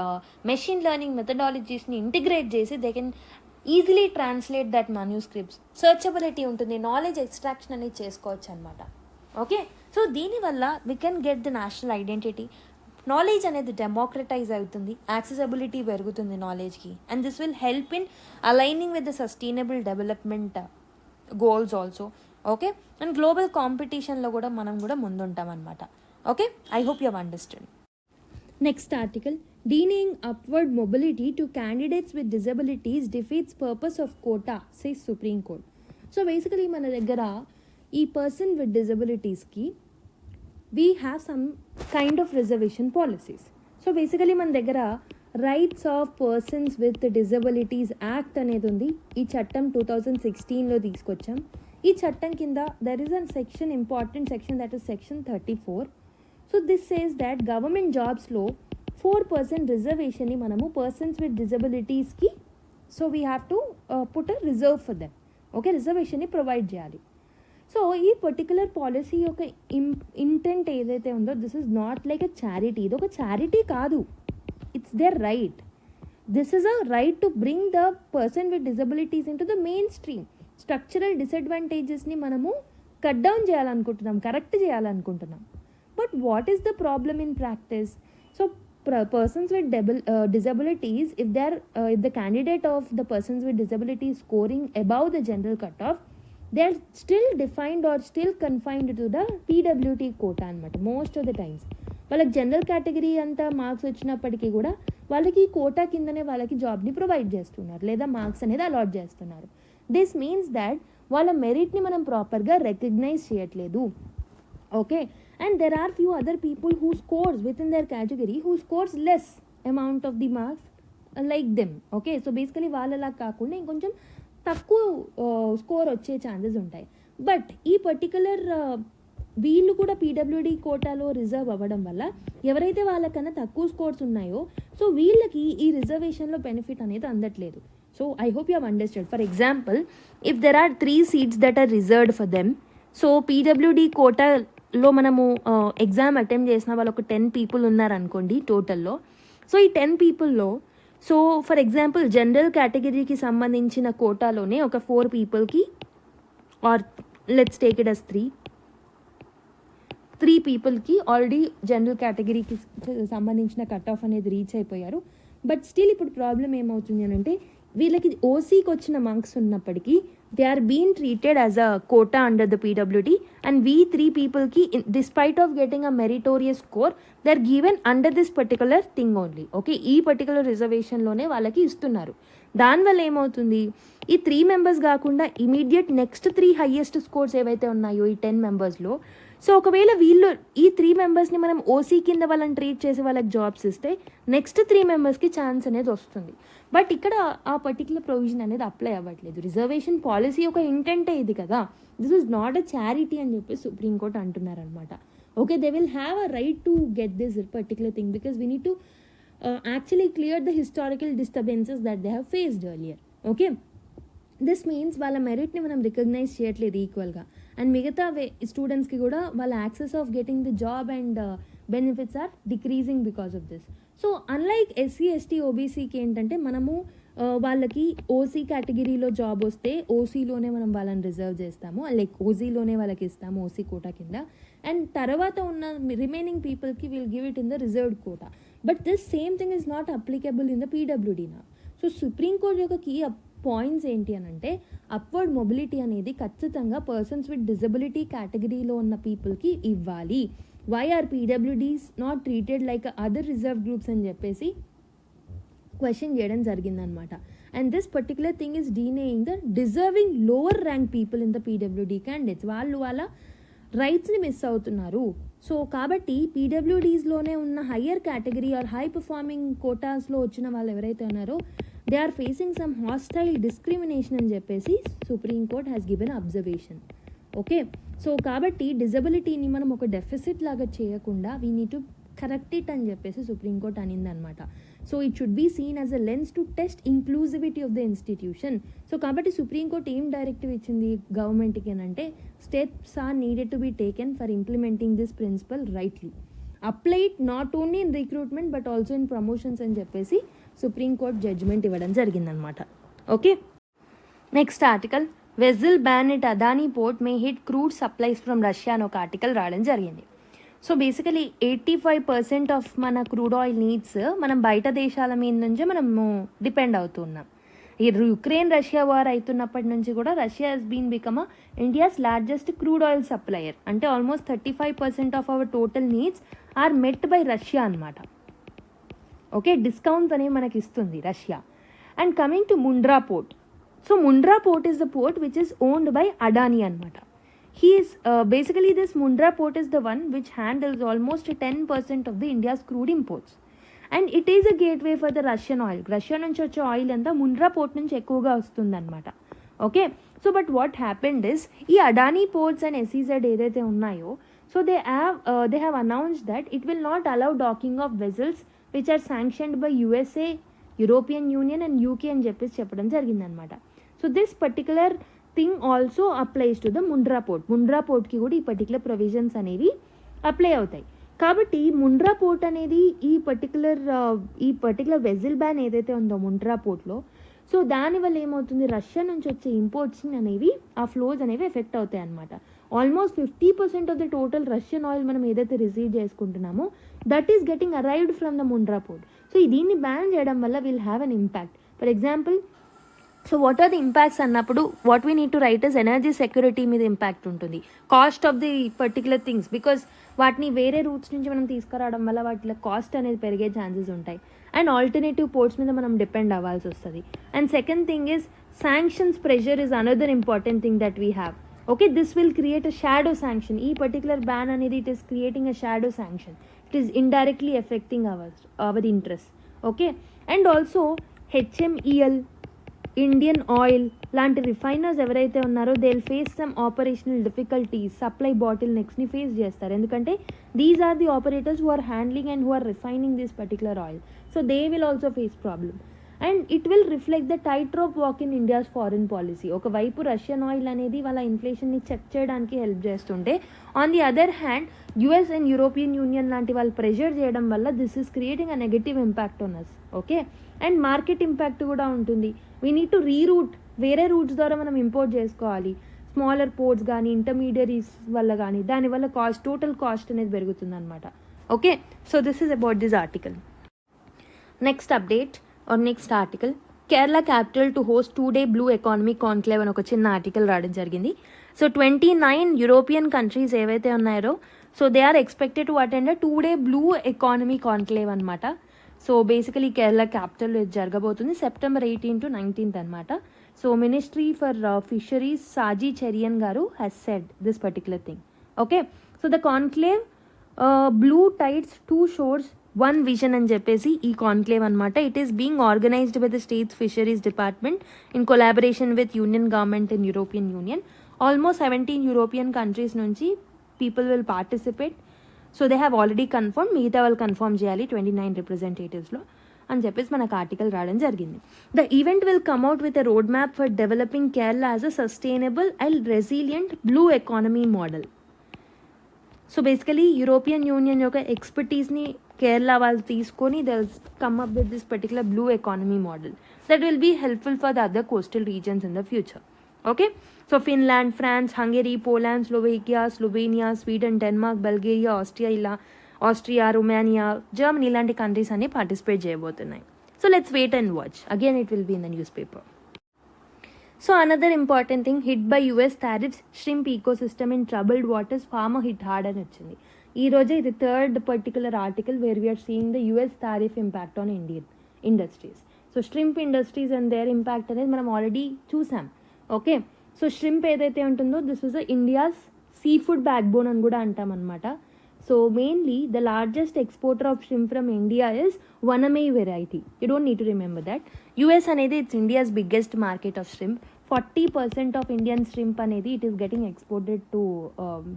machine learning మెథడాలజీస్ని ఇంటిగ్రేట్ చేసి they can easily translate that manuscripts. Searchability ఉంటుంది, knowledge extraction అనేది చేసుకోవచ్చు అనమాట. ఓకే, సో దీనివల్ల we can get the national identity. Knowledge అనేది డెమోక్రటైజ్ అవుతుంది, యాక్సెసిబిలిటీ పెరుగుతుంది నాలెడ్జ్కి, and this will help in aligning with the sustainable development goals also. Okay, and global కాంపిటీషన్లో కూడా మనం కూడా ముందుంటాం అనమాట. Okay, I hope you have understand. Next article, denying upward mobility to candidates with disabilities defeats purpose of quota, says Supreme Court. So basically మన దగ్గర ఈ person with డిజబిలిటీస్కి we have some kind of reservation policies. So basically మన దగ్గర rights of persons with disabilities act అనేది ఉంది. ఈ చట్టం 2016లో తీసుకొచ్చాం. ఈ చట్టం కింద there is an section, important section, that is section 34. So this says that government జాబ్స్లో 4% రిజర్వేషన్ని మనము పర్సన్స్ విత్ డిజబిలిటీస్కి, so we have to put a reserve for them. Okay, రిజర్వేషన్ని ప్రొవైడ్ చేయాలి. సో ఈ పర్టికులర్ పాలసీ యొక్క ఇంటెంట్ ఏదైతే ఉందో, this is not like a charity. ఇది ఒక చారిటీ కాదు, it's their right. This is a right to bring the person with disabilities into the mainstream. Structural డిసడ్వాంటేజెస్ని మనము కట్ డౌన్ చేయాలనుకుంటున్నాం, correct చేయాలనుకుంటున్నాం. But what is the problem in practice? So persons with disabilities, if the candidate of the persons with disabilities scoring above the general cutoff, they are still defined or still confined to the PWT quota అనమాట. Most of the times వాళ్ళకి general category అంతా marks వచ్చినప్పటికీ కూడా వాళ్ళకి quota కిందనే వాళ్ళకి జాబ్ని provide చేస్తున్నారు, లేదా మార్క్స్ అనేది అలాట్ చేస్తున్నారు. దిస్ మీన్స్ దాట్ వాళ్ళ మెరిట్ని మనం ప్రాపర్గా రికగ్నైజ్ చేయట్లేదు. Okay, and there are few other people who scores within their category who scores less amount of the marks like them. Okay, so basically వాళ్ళలా కాకుండా ఇంకొంచెం తక్కువ స్కోర్ వచ్చే ఛాన్సెస్ ఉంటాయి. బట్ ఈ పర్టికులర్ వీళ్ళు కూడా పీడబ్ల్యూడీ కోటాలో రిజర్వ్ అవ్వడం వల్ల ఎవరైతే వాళ్ళకన్నా తక్కువ స్కోర్స్ ఉన్నాయో సో వీళ్ళకి ఈ రిజర్వేషన్లో బెనిఫిట్ అనేది అందట్లేదు. So I hope you have understand. For example, if there are 3 seats that are reserved for them, so PWD కోటాలో మనము ఎగ్జామ్ అటెంప్ట్ చేసిన వాళ్ళు ఒక 10 people ఉన్నారనుకోండి టోటల్లో. సో ఈ 10 peopleలో సో ఫర్ ఎగ్జాంపుల్ జనరల్ కేటగిరీకి సంబంధించిన కోటాలోనే ఒక 4 peopleకి or let's take it as 3 peopleకి ఆల్రెడీ జనరల్ కేటగిరీకి సంబంధించిన కట్ ఆఫ్ అనేది రీచ్ అయిపోయారు. బట్ స్టిల్ ఇప్పుడు ప్రాబ్లం ఏమవుతుంది అని అంటే వీళ్ళకి ఓసీకి వచ్చిన మార్క్స్ ఉన్నప్పటికీ they are been treated as a quota under the PWD and we 3 peopleకి despite of getting a meritorious score they are given under this particular thing only. Okay, ఈ పర్టికులర్ రిజర్వేషన్లోనే వాళ్ళకి ఇస్తున్నారు. దానివల్ల ఏమవుతుంది, ఈ 3 members కాకుండా ఇమీడియట్ నెక్స్ట్ 3 highest స్కోర్స్ ఏవైతే ఉన్నాయో ఈ 10 membersలో, సో ఒకవేళ వీళ్ళు ఈ 3 membersని మనం ఓసీ కింద వాళ్ళని ట్రీట్ చేసి వాళ్ళకి జాబ్స్ ఇస్తే నెక్స్ట్ 3 membersకి ఛాన్స్ అనేది వస్తుంది. బట్ ఇక్కడ ఆ పర్టికులర్ ప్రొవిజన్ అనేది అప్లై అవ్వట్లేదు. రిజర్వేషన్ పాలసీ ఒక ఇంటెంటే ఇది కదా, this is not a charity అని చెప్పి సుప్రీంకోర్టు అంటున్నారనమాట. Okay, they will have a right to get this particular thing because we need to actually clear the historical disturbances that they have faced earlier. Okay, this means వాళ్ళ మెరిట్ని మనం recognise చేయట్లేదు ఈక్వల్గా. And మిగతా స్టూడెంట్స్కి కూడా వాళ్ళ access of getting the job and benefits are decreasing because of this. So unlike SC ST ఓబీసీకి ఏంటంటే మనము వాళ్ళకి ఓసీ కేటగిరీలో జాబ్ వస్తే ఓసీలోనే మనం వాళ్ళని రిజర్వ్ చేస్తాము, లైక్ ఓసీలోనే వాళ్ళకి ఇస్తాము ఓసీ కోటా కింద. అండ్ తర్వాత ఉన్న రిమైనింగ్ పీపుల్కి will give it in the reserved quota. But this same thing is not applicable in the పీడబ్ల్యూడీ నా. సో సుప్రీంకోర్టు యొక్క కీ పాయింట్స్ ఏంటి అని అంటే అప్వర్డ్ మొబిలిటీ అనేది ఖచ్చితంగా పర్సన్స్ విత్ డిజబిలిటీ కేటగిరీలో ఉన్న పీపుల్కి ఇవ్వాలి. Why are PWDs not treated like other reserve groups అని చెప్పేసి క్వశ్చన్ చేయడం జరిగిందనమాట. And this particular thing is denying the deserving lower rank people in the PWD candidates. వాళ్ళు వాళ్ళ రైట్స్ని మిస్ అవుతున్నారు. సో కాబట్టి పీడబ్ల్యూడీస్లోనే ఉన్న higher category or high performing కోటాస్లో వచ్చిన వాళ్ళు ఎవరైతే ఉన్నారో they are facing some hostile discrimination అని చెప్పేసి supreme court has given observation. Okay, so కాబట్టి డిజబిలిటీని మనం ఒక డెఫిసిట్ లాగా చేయకుండా we need to correct it అని చెప్పేసి సుప్రీంకోర్ట్ అనిందనమాట. So it should be seen as a lens to test inclusivity of the institution. So కాబట్టి సుప్రీంకోర్ట్ ఏం డైరెక్టివ్ ఇచ్చింది గవర్నమెంట్కి అని అంటే steps are needed to be taken for implementing this principle rightly, apply it not only in recruitment but also in promotions అని చెప్పేసి supreme court judgement ఇవ్వడం జరిగిందనమాట. Okay, next article, vessel ban it Adani port May hit crude supplies from Russia అని ఒక article రావడం జరిగింది. So basically 85% of మన crude oil needs మనం బయట దేశాల మీద నుంచే మనము డిపెండ్ అవుతున్నాం. ఈ యుక్రెయిన్ రష్యా వార్ అవుతున్నప్పటి నుంచి కూడా Russia has been become India's largest crude oil supplier. అంటే almost 35% of our total needs are met by Russia అనమాట. ఓకే, డిస్కౌంట్స్ అనేవి మనకి ఇస్తుంది Russia. And coming to Mundra port, so Mundra port is the port which is owned by Adani అనమాట. He is basically this Mundra port is the one which handles almost 10% of the India's crude imports, and it is a gateway for the Russian oil. Russia నుంచి వచ్చే oil అంతా ముండ్రా port నుంచి ఎక్కువగా వస్తుంది అనమాట. Okay, so but what happened is ఈ Adani ports and SEZ ఏదైతే ఉన్నాయో so they have announced that it will not allow docking of vessels which are sanctioned by USA, European Union and UK అని చెప్పేసి చెప్పడం జరిగిందనమాట. So this particular thing also applies to the Mundra port. Mundra పోర్ట్కి కూడా ఈ particular provisions అనేవి apply అవుతాయి. కాబట్టి ముండ్రా పోర్ట్ అనేది ఈ పర్టికులర్ వెజిల్ బ్యాన్ ఏదైతే ఉందో ముండ్రా పోర్ట్లో, సో దానివల్ల ఏమవుతుంది, రష్యా నుంచి వచ్చే ఇంపోర్ట్స్ అనేవి ఆ ఫ్లోస్ అనేవి ఎఫెక్ట్ అవుతాయి అనమాట. Almost 50% of the total Russian oil మనం ఏదైతే రిసీవ్ చేసుకుంటున్నామో that is getting arrived from the Mundra port. So దీన్ని బ్యాన్ చేయడం వల్ల will have an impact. For example, so what are the impacts అన్నప్పుడు what we need to write is energy security మీద impact ఉంటుంది, cost of the particular things because వాటిని వేరే roots నుంచి మనం తీసుకురావడం వల్ల వాటిలో కాస్ట్ అనేది పెరిగే ఛాన్సెస్ ఉంటాయి. అండ్ ఆల్టర్నేటివ్ పోర్ట్స్ మీద మనం డిపెండ్ అవ్వాల్సి వస్తుంది. And second thing is sanctions pressure is another important thing that we have. Okay, this will create a shadow sanction. ఈ పర్టికులర్ బ్యాన్ అనేది it is creating a shadow sanction, it is indirectly affecting our interest. Okay, and also HMEL, Indian Oil లాంటి refiners ఎవరైతే ఉన్నారో they will face some operational difficulties, supply బాటిల్ నెక్స్ని face చేస్తారు. ఎందుకంటే these are the operators who are handling and who are refining this particular oil. So they will also face problem. And it will reflect the tight rope walk in India's foreign policy. ఒకవైపు Russian oil అనేది వాళ్ళ ఇన్ఫ్లేషన్ని check చేయడానికి help చేస్తుంటే, on the other hand US and European Union లాంటి వాళ్ళు pressure చేయడం వల్ల this is creating a negative impact on us. Okay, and market impact కూడా ఉంటుంది. వీ నీడ్ టు రీరూట్, వేరే రూట్స్ ద్వారా మనం ఇంపోర్ట్ చేసుకోవాలి, స్మాలర్ పోర్ట్స్ కానీ ఇంటర్మీడియరీస్ వల్ల కానీ, దానివల్ల కాస్ట్, టోటల్ కాస్ట్ అనేది పెరుగుతుంది అనమాట. Okay, so this is about this article. Next update are next article, Kerala capital to host 2-day blue economy conclave అని ఒక చిన్న ఆర్టికల్ రావడం జరిగింది. సో 29 యూరోపియన్ కంట్రీస్ ఏవైతే ఉన్నాయో, so they are expected to attend 2-day blue economy conclave అనమాట. So basically Kerala capital జరగబోతుంది September 18 to 19 అనమాట. So ministry for fisheries Saji Cherian గారు has said this particular thing. Okay, so the conclave blue tides 2 shores 1 vision అని చెప్పేసి ఈ conclave అనమాట. It is being organized by the states fisheries department in collaboration with union government and European Union. Almost 17 European countries నుంచి people will participate. So they have already confirm, మిగతా వాళ్ళు confirm చేయాలి 29 రిప్రజెంటేటివ్స్లో అని చెప్పేసి మనకు ఆర్టికల్ రావడం జరిగింది. The event will come out with a road map for developing Kerala as a sustainable and resilient blue economy model. So basically European Union యొక్క ఎక్స్పర్టీస్ని కేరళ వాళ్ళు తీసుకొని they will come up with this particular blue economy model that will be helpful for the other coastal regions in the future. Okay, so Finland, France, Hungary, Poland, Slovakia, Slovenia, Sweden, Denmark, Bulgaria, Austria, Romania, Germany ఇలాంటి countries అన్ని participate చేయబోతున్నాయి. So let's wait and watch. Again it will be in the news paper. So another important thing, hit by US tariffs, shrimp ecosystem in troubled waters, farmer hit hard అని వచ్చింది. ఈ రోజే ఇది third particular article where we are seeing the US tariff impact on Indian industries. So shrimp industries and their impact అనేది మనం already చూసాం. Okay, so shrimp ఏదైతే ఉంటుందో this is India's seafood backbone అని కూడా అంటాం అనమాట. So mainly the largest exporter of shrimp from India is vannamei variety. You don't need to remember that. US అనేది it's India's biggest market of shrimp. 40% of Indian shrimp అనేది it is getting exported to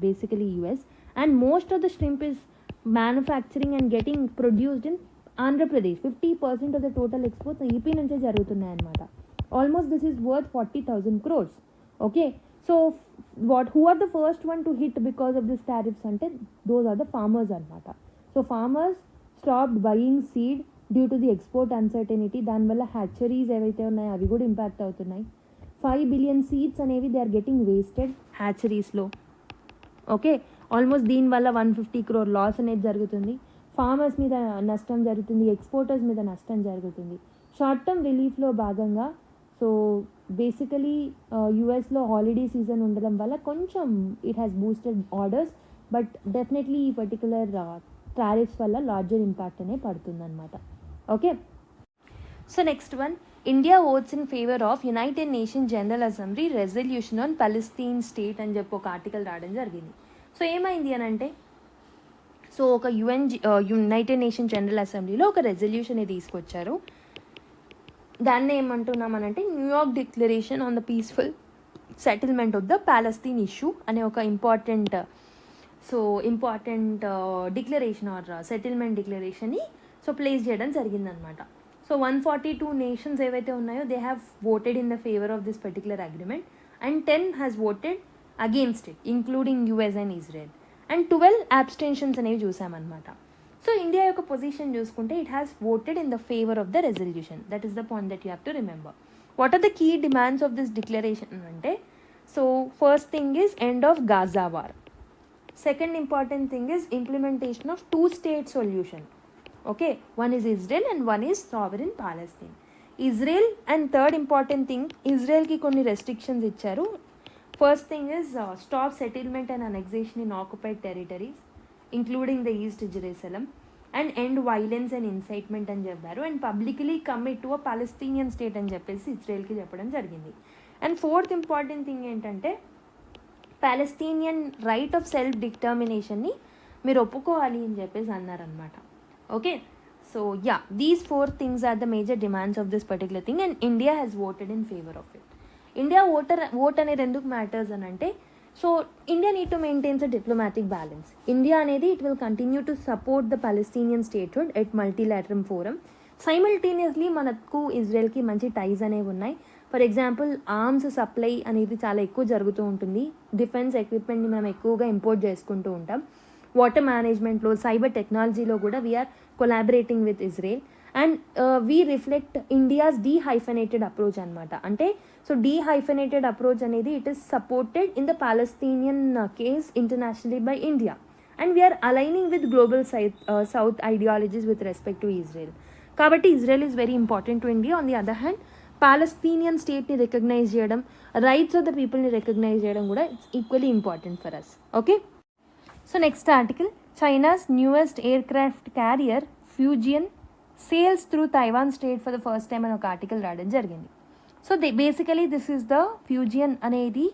basically US, and most of the shrimp is manufacturing and getting produced in Andhra Pradesh. 50% of the total exports EP నుంచే జరుగుతున్నాయి అనమాట. Almost this is worth 40,000 crores. Okay, so who are the first one to hit because of this tariffs అంటే those are the farmers అనమాట. So farmers stopped buying seed due to the export uncertainty. దానివల్ల hatcheries ఏవైతే ఉన్నాయో అవి కూడా impact అవుతున్నాయి. 5 billion seeds అనేవి they are getting wasted హ్యాచరీస్లో. ఓకే, ఆల్మోస్ట్ దీనివల్ల 150 crore లాస్ అనేది జరుగుతుంది. ఫార్మర్స్ మీద నష్టం జరుగుతుంది, ఎక్స్పోర్టర్స్ మీద నష్టం జరుగుతుంది. షార్ట్ టర్మ్ రిలీఫ్లో భాగంగా సో బేసికలీ యుఎస్లో హాలిడే సీజన్ ఉండడం వల్ల కొంచెం it has boosted orders, but definitely ఈ పర్టికులర్ టారిఫ్స్ వల్ల లార్జర్ ఇంపాక్ట్ అనేది పడుతుందన్నమాట. Okay, so next one, India votes in favour of United Nation General Assembly resolution on Palestine state అని చెప్పి ఒక ఆర్టికల్ రావడం జరిగింది. సో ఏమైంది అని అంటే, సో ఒక యునైటెడ్ నేషన్ జనరల్ అసెంబ్లీలో ఒక రెజల్యూషన్ తీసుకొచ్చారు. దాన్ని ఏమంటున్నామనంటే New York declaration on the peaceful settlement of the Palestine issue అనే ఒక ఇంపార్టెంట్ డిక్లరేషన్ ఆర్ సెటిల్మెంట్ డిక్లరేషన్ని సో ప్లేస్ చేయడం జరిగిందనమాట. సో 142 నేషన్స్ ఏవైతే ఉన్నాయో they have voted in the favour of this particular agreement and 10 has voted against it, including US and Israel, and 12 abstentions అనేవి చూసామన్నమాట. So India యొక్క position చూసుకుంటే it has voted in the favour of the resolution. That is the point that you have to remember. What are the key demands of this declaration అంటే, so first thing is end of Gaza war. Second important thing is implementation of 2-state solution. Okay, one is Israel and one is sovereign Palestine. Israel and third important thing, ఇజ్రాయెల్కి కొన్ని restrictions ఇచ్చారు. First thing is stop settlement and annexation in occupied territories including the East Jerusalem, and end violence and incitement అని చెప్పారు, and publicly commit to a Palestinian state అని చెప్పేసి ఇజ్రాయెల్కి చెప్పడం జరిగింది. And fourth important thing ఏంటంటే, Palestinian right of self డిటర్మినేషన్ని మీరు ఒప్పుకోవాలి అని చెప్పేసి అన్నారనమాట. Okay, So yeah, these 4 things are the major demands of this particular thing, and India has voted in favor of it. India vote అనేది ఎందుకు matters అని అంటే, so India need to maintains a diplomatic balance. India అనేది it will continue to support the Palestinian statehood at multilateral forum. Simultaneously మనకు ఇజ్రాయెల్కి మంచి టైస్ అనేవి ఉన్నాయి. ఫర్ ఎగ్జాంపుల్ ఆర్మ్స్ సప్లై అనేది చాలా ఎక్కువ జరుగుతూ ఉంటుంది. డిఫెన్స్ ఎక్విప్మెంట్ని మనం ఎక్కువగా ఇంపోర్ట్ చేసుకుంటూ ఉంటాం. వాటర్ మేనేజ్మెంట్లో, సైబర్ టెక్నాలజీలో కూడా we are collaborating with Israel. And we reflect India's dehyphenated approach అనమాట. అంటే సో డీహైఫనేటెడ్ అప్రోచ్ అనేది it is supported in the Palestinian case internationally by India. And we are aligning with Global South ideologies with respect to Israel. కాబట్టి Israel is very important to India. On the other hand Palestinian స్టేట్ని recognise చేయడం, rights of the పీపుల్ని recognise చేయడం కూడా it's equally important for us. Okay, so next article, China's newest aircraft carrier Fujian sails through Taiwan Strait for the first time అని ఒక article రాయడం జరిగింది. So basically this is the Fujian అనేది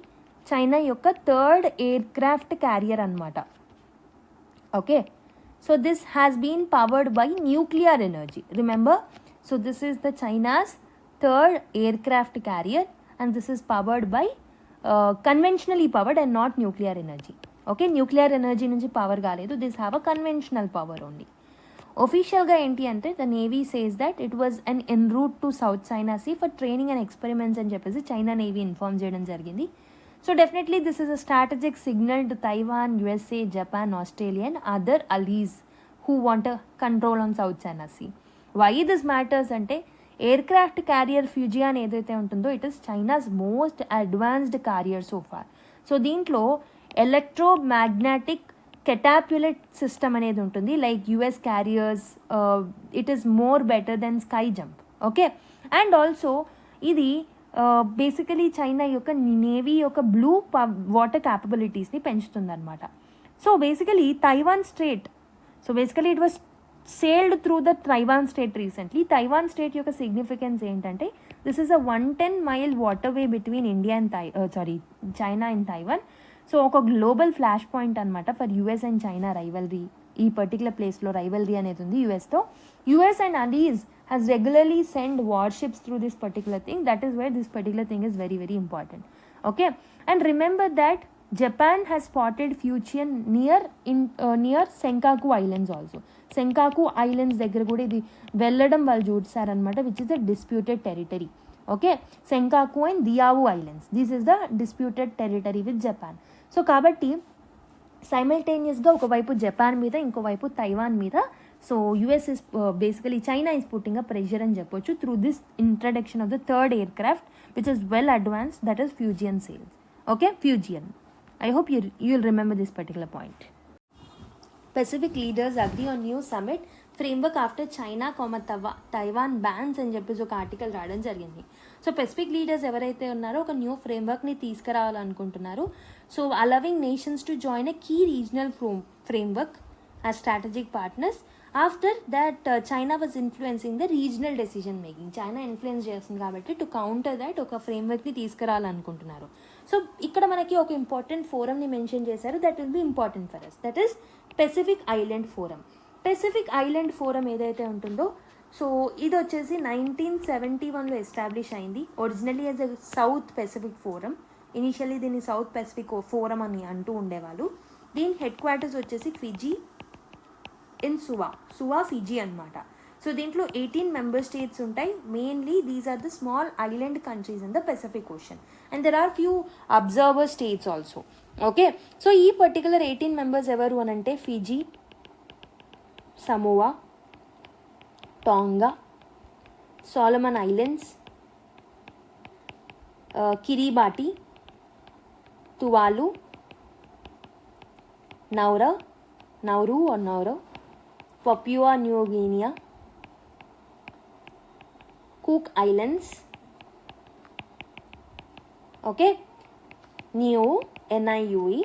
China యొక్క third aircraft carrier అనమాట. Okay, so this has been powered by nuclear energy. Remember, so this is the China's third aircraft carrier and this is powered by conventionally powered and not nuclear energy. Okay, nuclear energy నుంచి power కాలేదు, this have a conventional power only. ఒఫీషియల్గా ఏంటి అంటే the navy says that it was an en route to South China Sea for training and experiments అని చెప్పేసి China navy inform చేయడం జరిగింది. So definitely this is a strategic signal to Taiwan, USA, Japan, Australia and other allies who want control on South China Sea. Why this matters అంటే aircraft carrier Fujian ఏదైతే ఉంటుందో it is China's most advanced carrier so far. So దీంట్లో electromagnetic catapult system అనేది ఉంటుంది, like US carriers. It is more better then sky jump. Okay, and also ఇది basically China యొక్క navy యొక్క blue water క్యాపబిలిటీస్ని పెంచుతుంది అనమాట. So basically Taiwan Strait, so basically it was sailed through the Taiwan Strait recently. Taiwan Strait యొక్క significance ఏంటంటే this is a 110 mile waterway between India and China and Taiwan. So ఒక global flashpoint అనమాట for US and China rivalry. ఈ particular ప్లేస్లో rivalry అనేది ఉంది యుఎస్తో. US and allies has regularly sent warships through this particular thing. That is why this particular thing is very, very important. Okay, and remember that Japan has spotted Fujian near Senkaku Islands also. Senkaku Islands దగ్గర కూడా ఇది వెళ్ళడం వాళ్ళు చూసారనమాట, which is the disputed territory. Okay, Senkaku and Diaoyu Islands, this is the disputed territory with Japan. So కాబట్టి సైమల్టేనియస్గా ఒకవైపు Japan మీద, ఇంకోవైపు తైవాన్ మీద. So US is basically China is putting a pressure అని చెప్పొచ్చు through this introduction of the third aircraft which is well advanced, that is Fujian sails. Okay, Fujian. I hope you'll remember this particular point. Pacific leaders agree on new summit framework after China, Taiwan bans అని చెప్పేసి ఒక article రావడం జరిగింది. So Pacific leaders ఎవరైతే ఉన్నారో ఒక new ఫ్రేమ్వర్క్ని తీసుకురావాలనుకుంటున్నారు. So allowing nations to join a key regional framework as strategic partners. After that China was influencing the regional decision making. China influence చేస్తుంది కాబట్టి టు కౌంటర్ దట్ ఒక ఫ్రేమ్వర్క్ని తీసుకురావాలనుకుంటున్నారు. సో ఇక్కడ మనకి ఒక ఇంపార్టెంట్ ఫోరంని మెన్షన్ చేశారు, that will be important for us, that is Pacific Island Forum. Pacific Island Forum ఏదైతే ఉంటుందో, సో ఇది వచ్చేసి 1971లో ఎస్టాబ్లిష్ అయింది. Originally as a South Pacific Forum. Initially దీన్ని సౌత్ పెసిఫిక్ ఫోరం అని అంటూ ఉండేవాళ్ళు. దీని హెడ్ క్వార్టర్స్ వచ్చేసి ఫిజీ ఇన్ సువా ఫిజీ అనమాట. సో దీంట్లో 18 మెంబర్ స్టేట్స్ ఉంటాయి. Mainly these are the small island countries in the Pacific ocean and there are few observer states also. Okay, so ఈ particular 18 members ఎవరు అని అంటే Fiji, Samoa, Tonga, Solomon Islands, Kiribati, Tuvalu, Nauru, Papua New Guinea, Cook Islands, okay, NIUE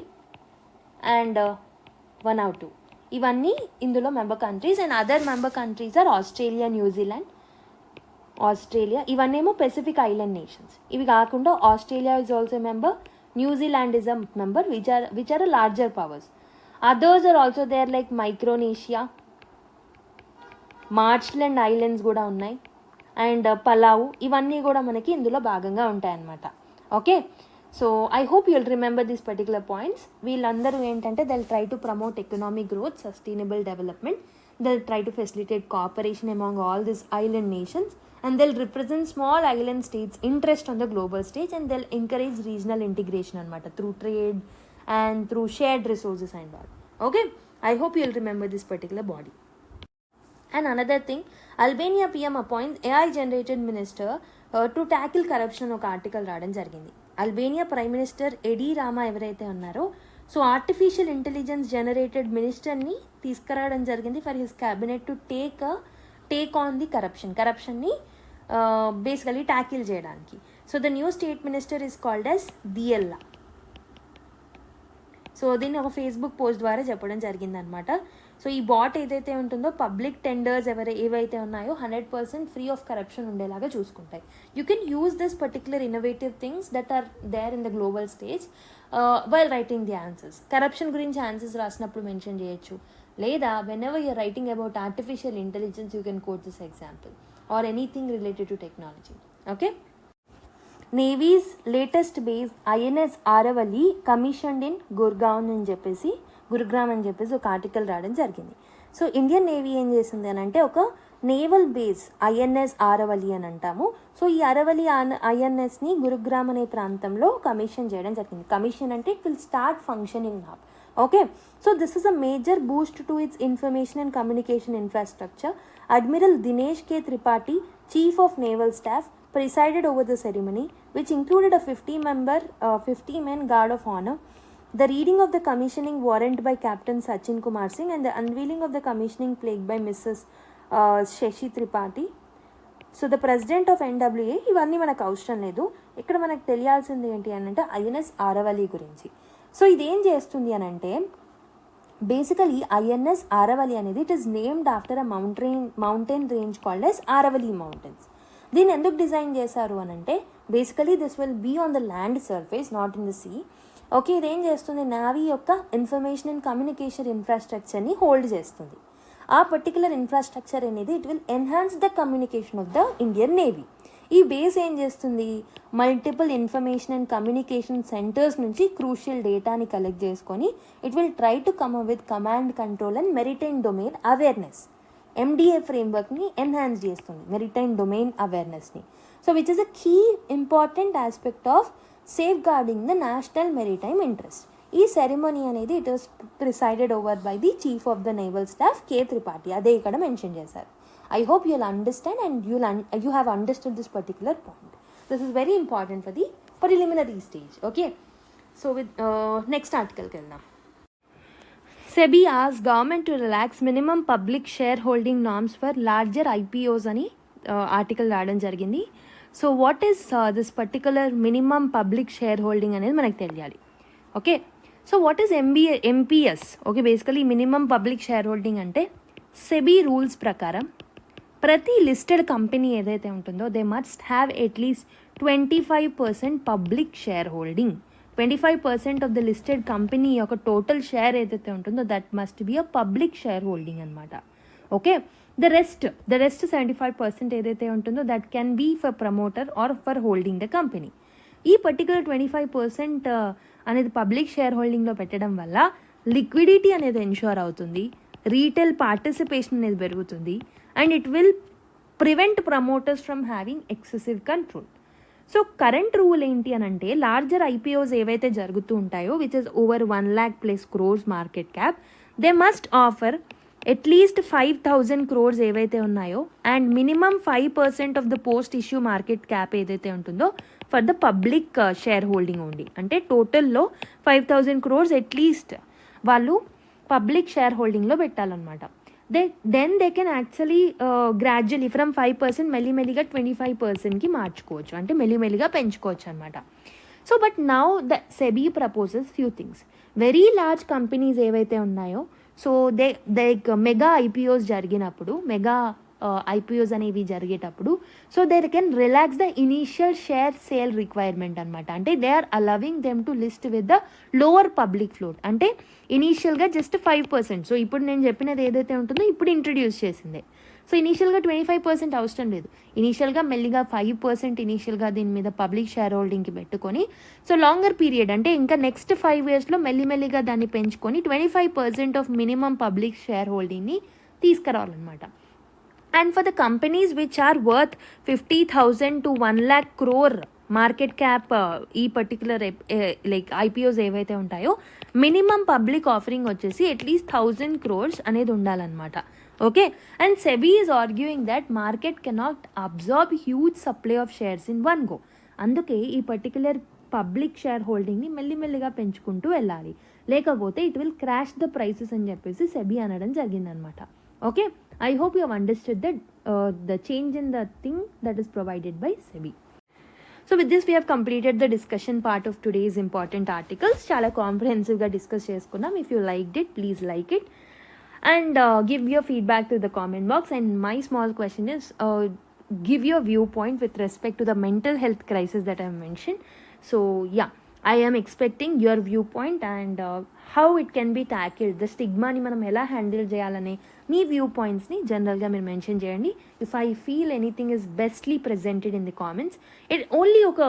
and Vanuatu. ఇవన్నీ ఇందులో member countries. And other member countries are Australia, New Zealand, Australia. ఇవన్నేమో Pacific island nations. ఇవి కాకుండా Australia is also member, New Zealand is a member, which are larger powers. Others are also there like Micronesia, Marshall Islands కూడా ఉన్నాయి, and pulao, ఇవన్నీ కూడా మనకి ఇందులో భాగంగా ఉంటాయన్నమాట. Okay, so I hope you'll remember this particular points. వీళ్ళందరూ ఏంటంటే they'll try to promote economic growth, sustainable development, they'll try to facilitate cooperation among all these island nations, and they'll represent small island states' interest on the global stage, and they'll encourage regional integration anamata through trade and through shared resources and all. Okay, I hope you'll remember this particular body. And another thing, Albania PM appoints AI generated minister to tackle corruption ఒక article రావడం జరిగింది. Albania prime minister Edi Rama ఎవరైతే ఉన్నారో, so artificial intelligence generated మినిస్టర్ని తీసుకురావడం జరిగింది for his cabinet to take on the కరప్షన్ని basically tackle చేయడానికి. So the new state minister is called as Diella. So దీన్ని ఒక ఫేస్బుక్ పోస్ట్ ద్వారా చెప్పడం జరిగిందనమాట. సో ఈ బాట్ ఏదైతే ఉంటుందో పబ్లిక్ టెండర్స్ ఏవైతే ఉన్నాయో 100% ఫ్రీ ఆఫ్ కరప్షన్ ఉండేలాగా చూసుకుంటాయి. You can use this particular innovative things that are there in the global stage while writing the answers. Corruption గురించి ఆన్సర్స్ రాసినప్పుడు మెన్షన్ చేయొచ్చు, లేదా whenever you're writing about artificial intelligence you can quote this example or anything related to technology. Okay, navy's latest base INS Aravali commissioned in Gurugram అని చెప్పేసి ఒక article రావడం జరిగింది. So Indian navy ఏం చేసింది అని అంటే ఒక నేవల్ బేస్ INS ఆరవలి అని అంటాము. సో ఈ అరవలి INSని గురుగ్రామ్ అనే ప్రాంతంలో కమిషన్ చేయడం జరిగింది. కమిషన్ అంటే it will start functioning now. Okay, so this is a major Boost to it's information and communication infrastructure. Admiral Dinesh K. Tripathi, Chief of Naval Staff, presided over the ceremony, which included a 50-man guard of honor, the reading of the commissioning warrant by Captain Sachin Kumar Singh, and the unveiling of the commissioning plaque by Mrs. Shashi Tripathi. So the president of NWA. ఇవన్నీ మనకు అవసరం లేదు, ఇక్కడ మనకు తెలియాల్సింది ఏంటి అని అంటే INS ఆరవలి గురించి. సో ఇదేం చేస్తుంది అని అంటే బేసికలీ INS ఆరవలి అనేది it is named after a mountain range called as Aravali mountains. దీన్ని ఎందుకు డిజైన్ చేశారు అని అంటే basically this will be on the land surface, not in the sea. Okay, ఇదేం చేస్తుంది, నావీ యొక్క ఇన్ఫర్మేషన్ అండ్ కమ్యూనికేషన్ ఇన్ఫ్రాస్ట్రక్చర్ని హోల్డ్ చేస్తుంది. ఆ పర్టికులర్ ఇన్ఫ్రాస్ట్రక్చర్ అనేది it will enhance the communication of the Indian navy. ఈ బేస్ ఏం చేస్తుంది, multiple information and communication centres నుంచి క్రూషియల్ డేటాని కలెక్ట్ చేసుకొని it will try to come up with command control and maritime domain awareness. MDA ఫ్రేమ్వర్క్ని enhance చేస్తుంది, maritime domain అవేర్నెస్ని. So which is a key important aspect of safeguarding the national maritime interest. ఈ ceremony అనేది it was presided over by the chief of the naval staff K. Tripathi. అదే ఇక్కడ mention చేశారు. I hope you'll understand and you have understood this particular point. This is very important for the preliminary stage. Okay, so with next ఆర్టికల్కి వెళ్దాం. SEBI asks government to relax minimum public shareholding norms for larger IPOs అని article రావడం జరిగింది. So what is this particular minimum public share holding అనేది మనకు తెలియాలి. Okay, so what is MPS? Okay, basically minimum public share holding అంటే SEBI rules ప్రకారం ప్రతి listed company ఏదైతే ఉంటుందో they must have at least 25% public share holding. 25% of the listed company యొక్క total share ఏదైతే ఉంటుందో that must be a public share holding అనమాట. Okay, the rest 75% ఏదైతే ఉంటుందో that can be for promoter or for holding the company. ఈ particular 25% అనేది public share హోల్డింగ్లో పెట్టడం వల్ల లిక్విడిటీ అనేది ఎన్ష్యూర్ అవుతుంది, రీటైల్ పార్టిసిపేషన్ అనేది పెరుగుతుంది, and it will prevent promoters from having excessive control. So current rule ఏంటి అని అంటే లార్జర్ IPOs ఏవైతే జరుగుతూ ఉంటాయో which is over 1 lakh+ crores market cap, they must offer at least 5,000 crores ఏవైతే ఉన్నాయో and minimum 5% of the post issue market cap ఏదైతే ఉంటుందో for the public share holding only. అంటే టోటల్లో 5,000 crores అట్లీస్ట్ వాళ్ళు పబ్లిక్ షేర్ హోల్డింగ్లో పెట్టాలన్నమాట. then they can actually gradually from 5% మెల్లిమెల్లిగా 25%కి మార్చుకోవచ్చు, అంటే మెల్లిమెల్లిగా పెంచుకోవచ్చు అనమాట. So but now the SEBI proposes few things. Very large companies ఏవైతే ఉన్నాయో సో దే మెగా IPOs జరిగినప్పుడు IPOs అనేవి జరిగేటప్పుడు so they can relax the initial share sale requirement అనమాట. అంటే they are allowing them to list with the lower public float. అంటే ఇనీషియల్గా just 5%. So ఇప్పుడు నేను చెప్పినది ఏదైతే ఉంటుందో ఇప్పుడు ఇంట్రడ్యూస్ చేసింది సో ఇనీషియల్గా 25% అవసరం లేదు. ఇనీషియల్గా మెల్లిగా 5% ఇనీషియల్గా దీని మీద పబ్లిక్ షేర్ హోల్డింగ్కి పెట్టుకొని, సో లాంగర్ పీరియడ్ అంటే ఇంకా నెక్స్ట్ 5 yearsలో మెల్లిమెల్లిగా దాన్ని పెంచుకొని 25% ఆఫ్ మినిమం పబ్లిక్ షేర్ హోల్డింగ్ని తీసుకురావాలన్నమాట. And for the companies which are worth 50,000 to 1 lakh crore market cap ఈ పర్టికులర్ లైక్ ఐపీఓస్ ఏవైతే ఉంటాయో మినిమం పబ్లిక్ ఆఫరింగ్ వచ్చేసి అట్లీస్ట్ 1,000 crores అనేది ఉండాలన్నమాట. Okay, and SEBI is arguing that market cannot absorb huge supply of shares in one go. అందుకే ఈ particular public share హోల్డింగ్ని మెల్లిమెల్లిగా పెంచుకుంటూ వెళ్ళాలి, లేకపోతే it will crash the prices అని చెప్పేసి సెబీ అనడం జరిగిందనమాట. Okay, I hope you have understood that the change in the thing that is provided by SEBI. So with this we have completed the discussion part of today's important articles. Chala comprehensive ga discuss cheskunnam. If you liked it, please like it and give your feedback to the comment box. And my small question is give your viewpoint with respect to the mental health crisis that I have mentioned. So yeah, I am expecting your viewpoint and how it can be tackled. The stigma ni manam ela handle cheyalane మీ view పాయింట్స్ని జనరల్గా మీరు mention చేయండి. If I feel anything is bestly presented in the comments. It only ఒక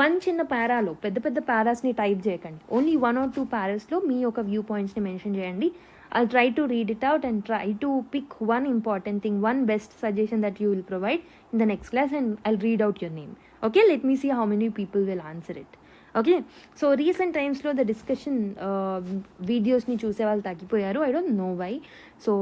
1 చిన్న పారాలో పెద్ద పెద్ద పారాస్ని టైప్ చేయకండి. ఓన్లీ 1 or 2 పారాస్లో మీ యొక్క వ్యూ పాయింట్స్ని మెన్షన్ చేయండి. I'll try to read it out and try to pick one important thing, one best suggestion that you will provide in the next class, and I'll read out your name. Okay, let me see how many people will answer it. Okay, so recent టైమ్స్లో the discussion వీడియోస్ని చూసే వాళ్ళు తగ్గిపోయారు. I don't know why. So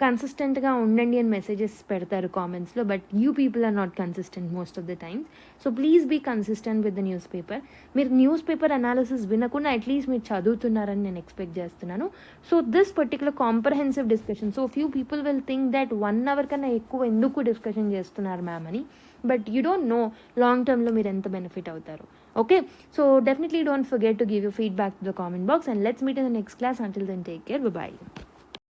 కన్సిస్టెంట్గా ఉండండి అని messages పెడతారు కామెంట్స్లో, but you people are not consistent most of the times. So please be consistent with the news paper. మీరు న్యూస్ పేపర్ అనాలిసిస్ వినకుండా అట్లీస్ట్ మీరు చదువుతున్నారని నేను ఎక్స్పెక్ట్ చేస్తున్నాను. So this particular comprehensive discussion, so few people will think that 1 hour కన్నా ఎక్కువ ఎందుకు discussion చేస్తున్నారు మ్యామ్ అని, but you don't know long టర్మ్లో మీరు ఎంత బెనిఫిట్ అవుతారు. Okay, so definitely don't forget to give your feedback to the comment box and let's meet in the next class. Until then, take care. Bye bye.